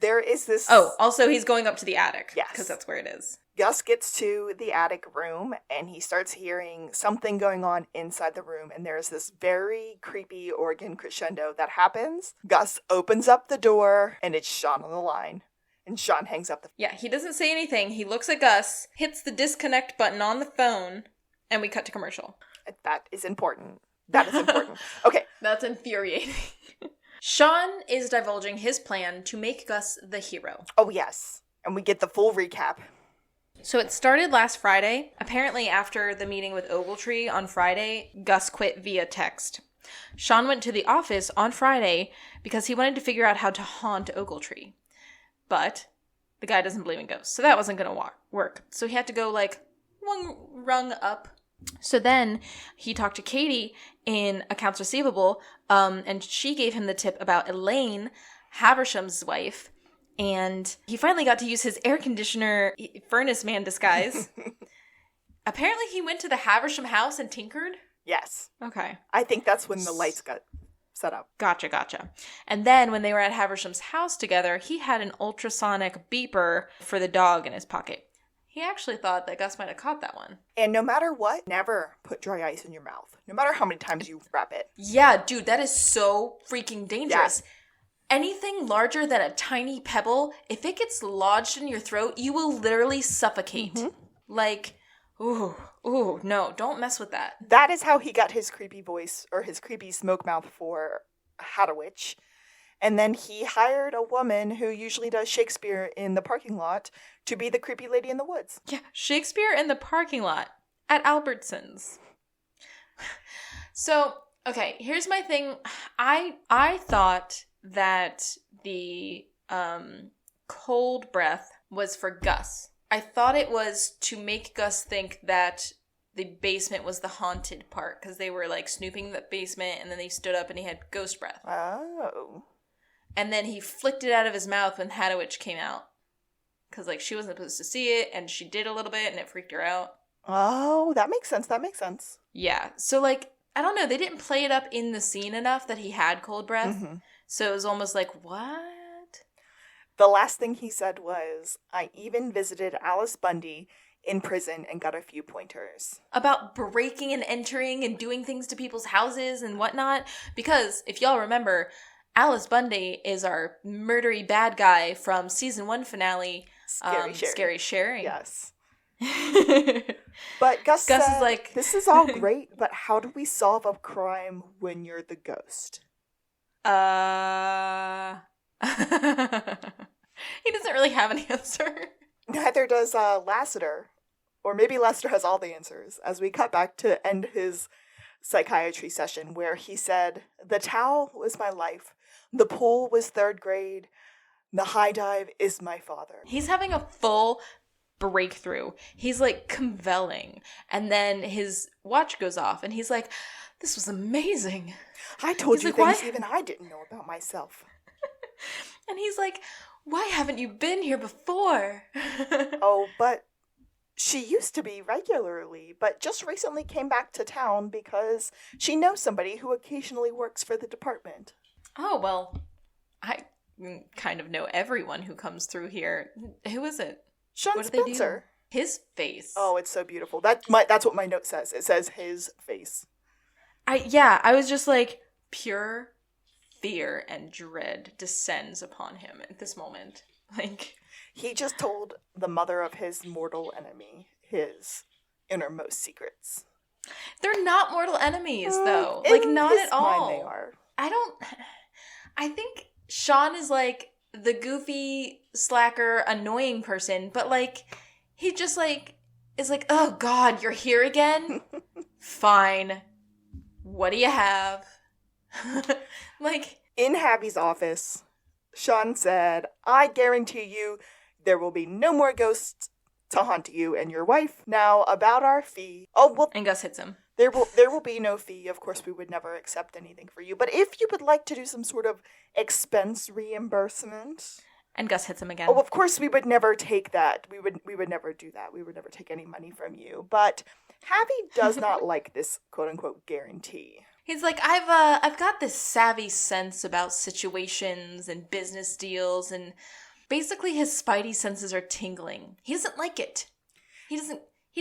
There is this... Oh, also he's going up to the attic. Yes. Because that's where it is. Gus gets to the attic room, and he starts hearing something going on inside the room, and there's this very creepy organ crescendo that happens. Gus opens up the door, and it's Sean on the line. And Sean hangs up the phone. Yeah, he doesn't say anything. He looks at Gus, hits the disconnect button on the phone, and we cut to commercial. That is important. That is important. Okay. That's infuriating. Sean is divulging his plan to make Gus the hero. Oh, yes. And we get the full recap. So it started last Friday. Apparently, after the meeting with Ogletree on Friday, Gus quit via text. Sean went to the office on Friday because he wanted to figure out how to haunt Ogletree. But the guy doesn't believe in ghosts, so that wasn't going to work. So he had to go, like, one rung up. So then he talked to Katie in accounts receivable, and she gave him the tip about Elaine, Haversham's wife, and he finally got to use his air conditioner furnace man disguise. Apparently he went to the Haversham house and tinkered? Yes. Okay. I think that's when the lights got set up. Gotcha. And then when they were at Haversham's house together, he had an ultrasonic beeper for the dog in his pocket. He actually thought that Gus might have caught that one. And no matter what, never put dry ice in your mouth. No matter how many times you wrap it. Yeah, dude, that is so freaking dangerous. Yeah. Anything larger than a tiny pebble, if it gets lodged in your throat, you will literally suffocate. Mm-hmm. Like, ooh, no, don't mess with that. That is how he got his creepy voice, or his creepy smoke mouth for Hadowitch. And then he hired a woman who usually does Shakespeare in the parking lot to be the creepy lady in the woods. Yeah, Shakespeare in the parking lot at Albertsons. So, okay, here's my thing. I thought that the cold breath was for Gus. I thought it was to make Gus think that the basement was the haunted part, because they were, like, snooping the basement, and then they stood up and he had ghost breath. Oh. And then he flicked it out of his mouth when Hadowitch came out. Because, like, she wasn't supposed to see it, and she did a little bit, and it freaked her out. Oh, that makes sense. Yeah. So, like, I don't know. They didn't play it up in the scene enough that he had cold breath. Mm-hmm. So it was almost like, what? The last thing he said was, "I even visited Alice Bundy in prison and got a few pointers." About breaking and entering and doing things to people's houses and whatnot. Because, if y'all remember, Alice Bundy is our murdery bad guy from season 1 finale. Scary Sherry. Yes. But Gus said, is like, "This is all great, but how do we solve a crime when you're the ghost?" He doesn't really have an answer. Neither does Lassiter. Or maybe Lassiter has all the answers, as we cut back to end his psychiatry session, where he said, "The towel was my life. The pool was 3rd grade. The high dive is my father. He's having a full breakthrough. He's like convulsing. And then his watch goes off and he's like, this was amazing. I told He's you like, things why? even I didn't know about myself. And he's like, why haven't you been here before? Oh, but she used to be regularly, but just recently came back to town because she knows somebody who occasionally works for the department. Oh, well, I kind of know everyone who comes through here. Who is it? Sean What do they do? Spencer. His face. Oh, it's so beautiful. That's what my note says. It says his face. I was just like, pure fear and dread descends upon him at this moment. Like, He just told the mother of his mortal enemy his innermost secrets. they're not mortal enemies, though. Like, In not his at all. mind they are. I think Sean is like the goofy, slacker, annoying person, but like, he just like, is like, oh God, you're here again? Fine. What do you have? Like, In Happy's office, Sean said, I guarantee you there will be no more ghosts to haunt you and your wife. Now, about our fee. Oh, well, and Gus hits him. there will be no fee. Of course, we would never accept anything for you. But if you would like to do some sort of expense reimbursement, And Gus hits him again. oh, of course, we would never take that. We would never do that. We would never take any money from you. But Happy does not like this quote unquote guarantee. He's like, I've got this savvy sense about situations and business deals, and basically his spidey senses are tingling. He doesn't like it. He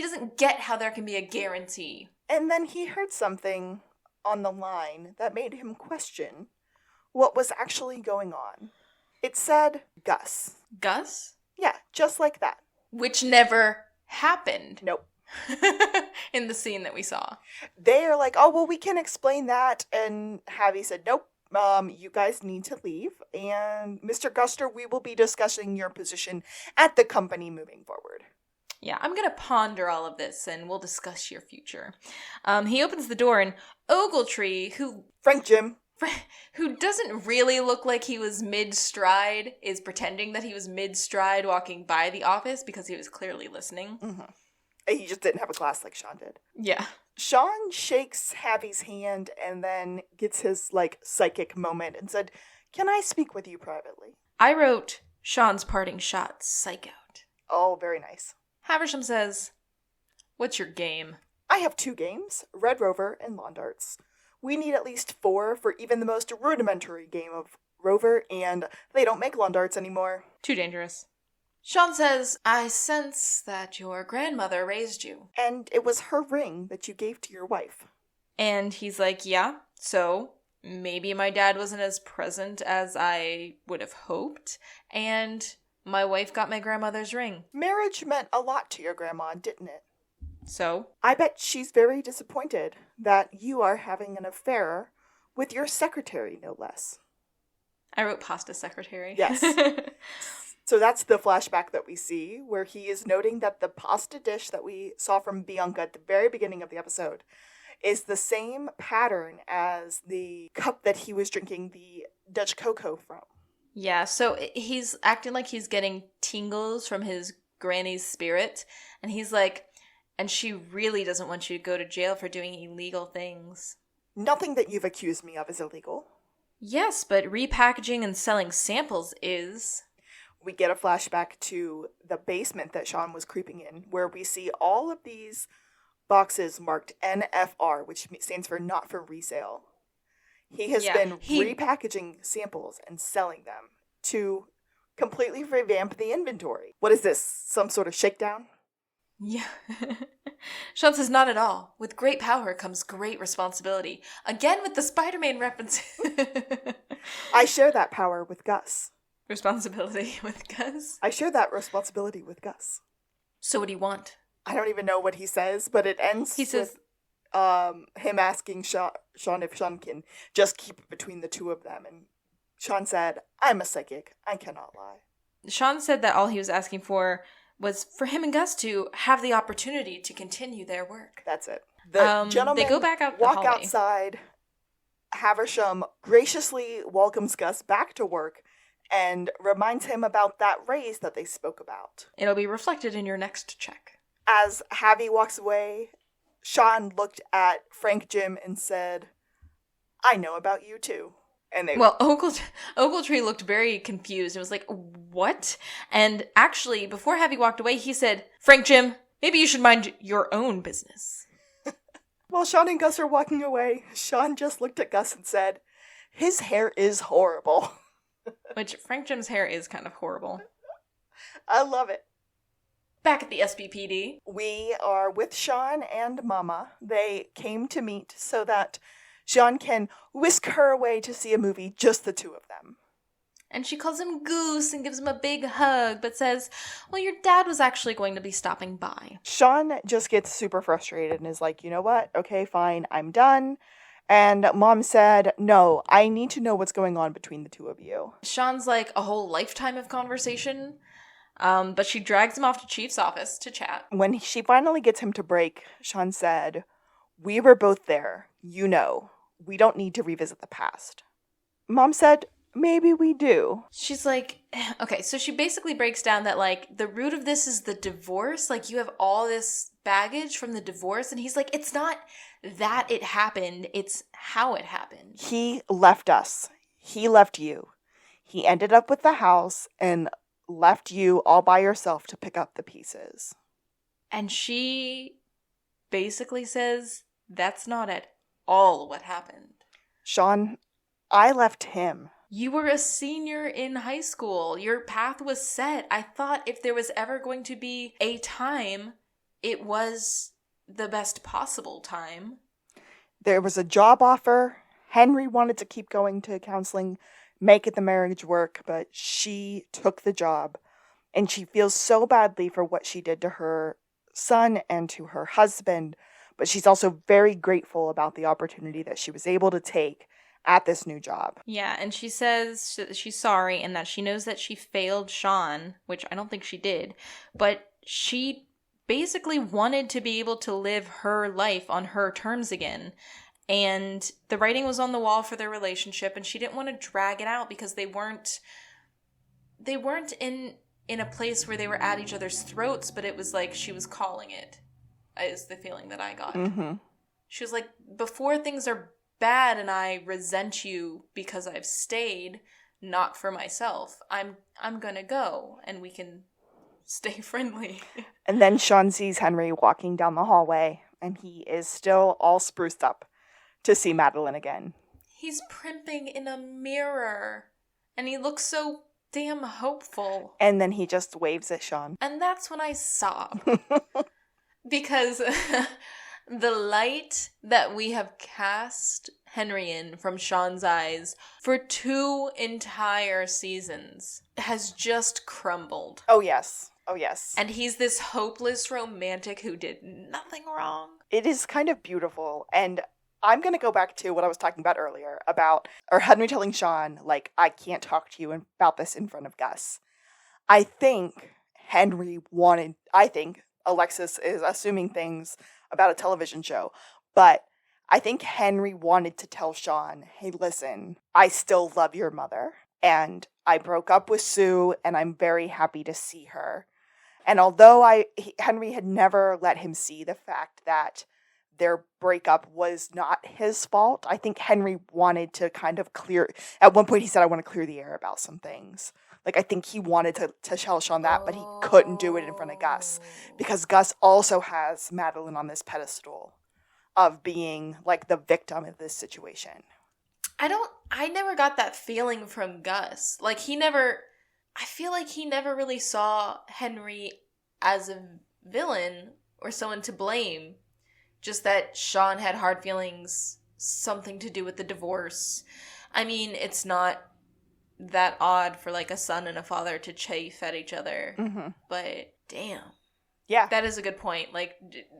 doesn't get how there can be a guarantee. And then he heard something on the line that made him question what was actually going on. It said Gus. Gus? Yeah, just like that. Which never happened. Nope. In the scene that we saw. They are like, oh, well, we can explain that. And Javi said, nope, you guys need to leave. And Mr. Guster, we will be discussing your position at the company moving forward. Yeah, I'm going to ponder all of this and we'll discuss your future. He opens the door and Ogletree, Frank Jim. who doesn't really look like he was mid-stride, is pretending that he was mid-stride walking by the office because he was clearly listening. Mm-hmm. He just didn't have a glass like Sean did. Yeah. Sean shakes Javi's hand and then gets his, psychic moment and said, can I speak with you privately? I wrote Sean's parting shot, psych out. Oh, very nice. Haversham says, what's your game? I have 2 games, Red Rover and Lawn Darts. We need at least 4 for even the most rudimentary game of Rover, and they don't make Lawn Darts anymore. Too dangerous. Sean says, I sense that your grandmother raised you. And it was her ring that you gave to your wife. And he's like, yeah, so maybe my dad wasn't as present as I would have hoped, and my wife got my grandmother's ring. Marriage meant a lot to your grandma, didn't it? So? I bet she's very disappointed that you are having an affair with your secretary, no less. I wrote pasta secretary. Yes. So that's the flashback that we see, where he is noting that the pasta dish that we saw from Bianca at the very beginning of the episode is the same pattern as the cup that he was drinking the Dutch cocoa from. Yeah, so he's acting like he's getting tingles from his granny's spirit, and he's like, and she really doesn't want you to go to jail for doing illegal things. Nothing that you've accused me of is illegal. Yes, but repackaging and selling samples is. We get a flashback to the basement that Sean was creeping in, where we see all of these boxes marked NFR, which stands for not for resale. He has been repackaging samples and selling them to completely revamp the inventory. What is this? Some sort of shakedown? Yeah. Sean says, not at all. With great power comes great responsibility. Again with the Spider-Man reference. I share that power with Gus. Responsibility with Gus? I share that responsibility with Gus. So what do you want? I don't even know what he says, but it ends with him asking Sean if Sean can just keep it between the two of them. And Sean said, I'm a psychic. I cannot lie. Sean said that all he was asking for was for him and Gus to have the opportunity to continue their work. That's it. The gentlemen they go back out walk the hallway. outside. Haversham graciously welcomes Gus back to work and reminds him about that raise that they spoke about. It'll be reflected in your next check. As Javi walks away, Sean looked at Frank Jim and said, I know about you too. And Ogletree looked very confused. It was like, what? And actually, before Javi walked away, he said, Frank Jim, maybe you should mind your own business. While Sean and Gus are walking away, Sean just looked at Gus and said, his hair is horrible. Which, Frank Jim's hair is kind of horrible. I love it. Back at the SBPD. We are with Sean and Mama. They came to meet so that Sean can whisk her away to see a movie, just the two of them. And she calls him Goose and gives him a big hug, but says, well, your dad was actually going to be stopping by. Sean just gets super frustrated and is like, you know what? Okay, fine, I'm done. And Mom said, no, I need to know what's going on between the two of you. Sean's like a whole lifetime of conversation. But she drags him off to Chief's office to chat. When she finally gets him to break, Sean said, we were both there. You know, we don't need to revisit the past. Mom said, maybe we do. She's like, okay, so she basically breaks down that, like, the root of this is the divorce. Like, you have all this baggage from the divorce. And he's like, it's not that it happened. It's how it happened. He left us. He left you. He ended up with the house and left you all by yourself to pick up the pieces. And she basically says, that's not at all what happened. Sean, I left him. You were a senior in high school. Your path was set. I thought if there was ever going to be a time, it was the best possible time. There was a job offer. Henry wanted to keep going to counseling, make it the marriage work, but she took the job. And she feels so badly for what she did to her son and to her husband, but she's also very grateful about the opportunity that she was able to take at this new job. Yeah, and she says that she's sorry and that she knows that she failed Sean, which I don't think she did, but she basically wanted to be able to live her life on her terms again. And the writing was on the wall for their relationship, and she didn't want to drag it out because they weren't in a place where they were at each other's throats, but it was like she was calling it, is the feeling that I got. Mm-hmm. She was like, before things are bad and I resent you because I've stayed, not for myself, I'm gonna go and we can stay friendly. And then Sean sees Henry walking down the hallway, and he is still all spruced up to see Madeline again. He's primping in a mirror, and he looks so damn hopeful. And then he just waves at Sean. And that's when I sob. Because the light that we have cast Henry in from Sean's eyes for 2 entire seasons has just crumbled. Oh, yes. Oh, yes. And he's this hopeless romantic who did nothing wrong. It is kind of beautiful. And I'm going to go back to what I was talking about earlier about, or Henry telling Sean, like, I can't talk to you about this in front of Gus. I think Alexis is assuming things about a television show, but I think Henry wanted to tell Sean, hey, listen, I still love your mother, and I broke up with Sue, and I'm very happy to see her. And although Henry had never let him see the fact that their breakup was not his fault, I think Henry wanted to kind of at one point he said, I want to clear the air about some things. Like, I think he wanted to tell Sean that, but he couldn't do it in front of Gus. Because Gus also has Madeline on this pedestal of being, like, the victim of this situation. I never got that feeling from Gus. Like, I feel like he never really saw Henry as a villain or someone to blame. Just that Sean had hard feelings, something to do with the divorce. I mean, it's not that odd for, like, a son and a father to chafe at each other. Mm-hmm. But, damn. Yeah. That is a good point. Like,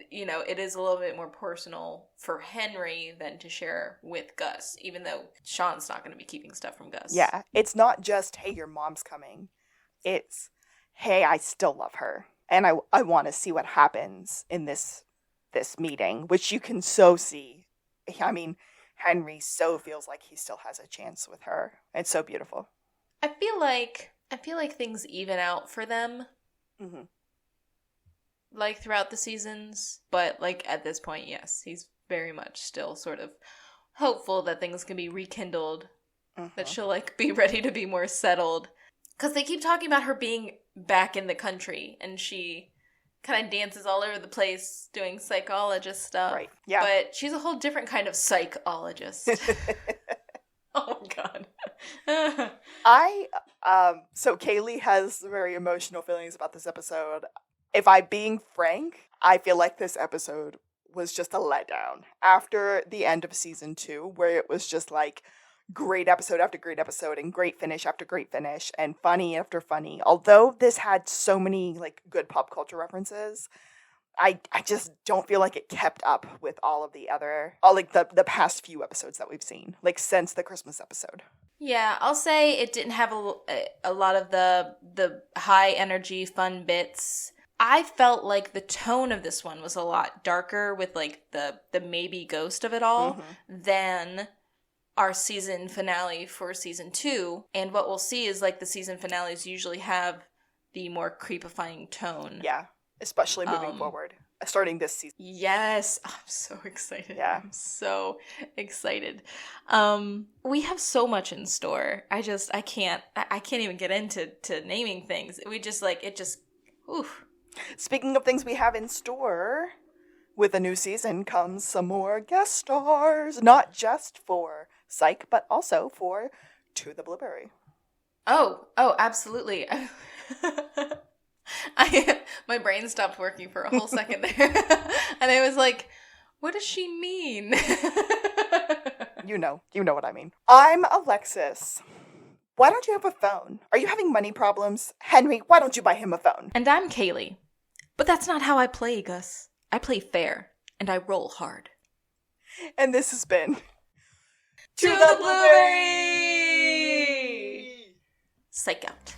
you know, it is a little bit more personal for Henry than to share with Gus, even though Sean's not going to be keeping stuff from Gus. Yeah. It's not just, hey, your mom's coming. It's, hey, I still love her. And I want to see what happens in this meeting, which you can so see. I mean, Henry so feels like he still has a chance with her. It's so beautiful. I feel like things even out for them. Mm-hmm. Like throughout the seasons, but like at this point, yes, he's very much still sort of hopeful that things can be rekindled, that she'll like be ready to be more settled. Because they keep talking about her being back in the country, and she kind of dances all over the place doing psychologist stuff. Right, yeah. But she's a whole different kind of psychologist. Oh my god. So Kaylee has very emotional feelings about this episode. If I'm being frank, I feel like this episode was just a letdown. After the end of season 2, where it was just like great episode after great episode and great finish after great finish and funny after funny. Although this had so many like good pop culture references, I just don't feel like it kept up with all the past few episodes that we've seen, like since the Christmas episode. Yeah, I'll say it didn't have a lot of the high energy fun bits. I felt like the tone of this one was a lot darker with like the maybe ghost of it all than our season finale for season 2. And what we'll see is like the season finales usually have the more creepifying tone. Yeah, especially moving forward, starting this season. Yes, I'm so excited. Yeah, I'm so excited. We have so much in store. I can't even get into naming things. Oof. Speaking of things we have in store, with a new season comes some more guest stars, not just for Psych, but also for To the Blueberry. Oh, absolutely. My brain stopped working for a whole second there. And I was like, what does she mean? You know what I mean. I'm Alexis. Why don't you have a phone? Are you having money problems? Henry, why don't you buy him a phone? And I'm Kaylee. But that's not how I play, Gus. I play fair, and I roll hard. And this has been To the Blueberry! Psych out.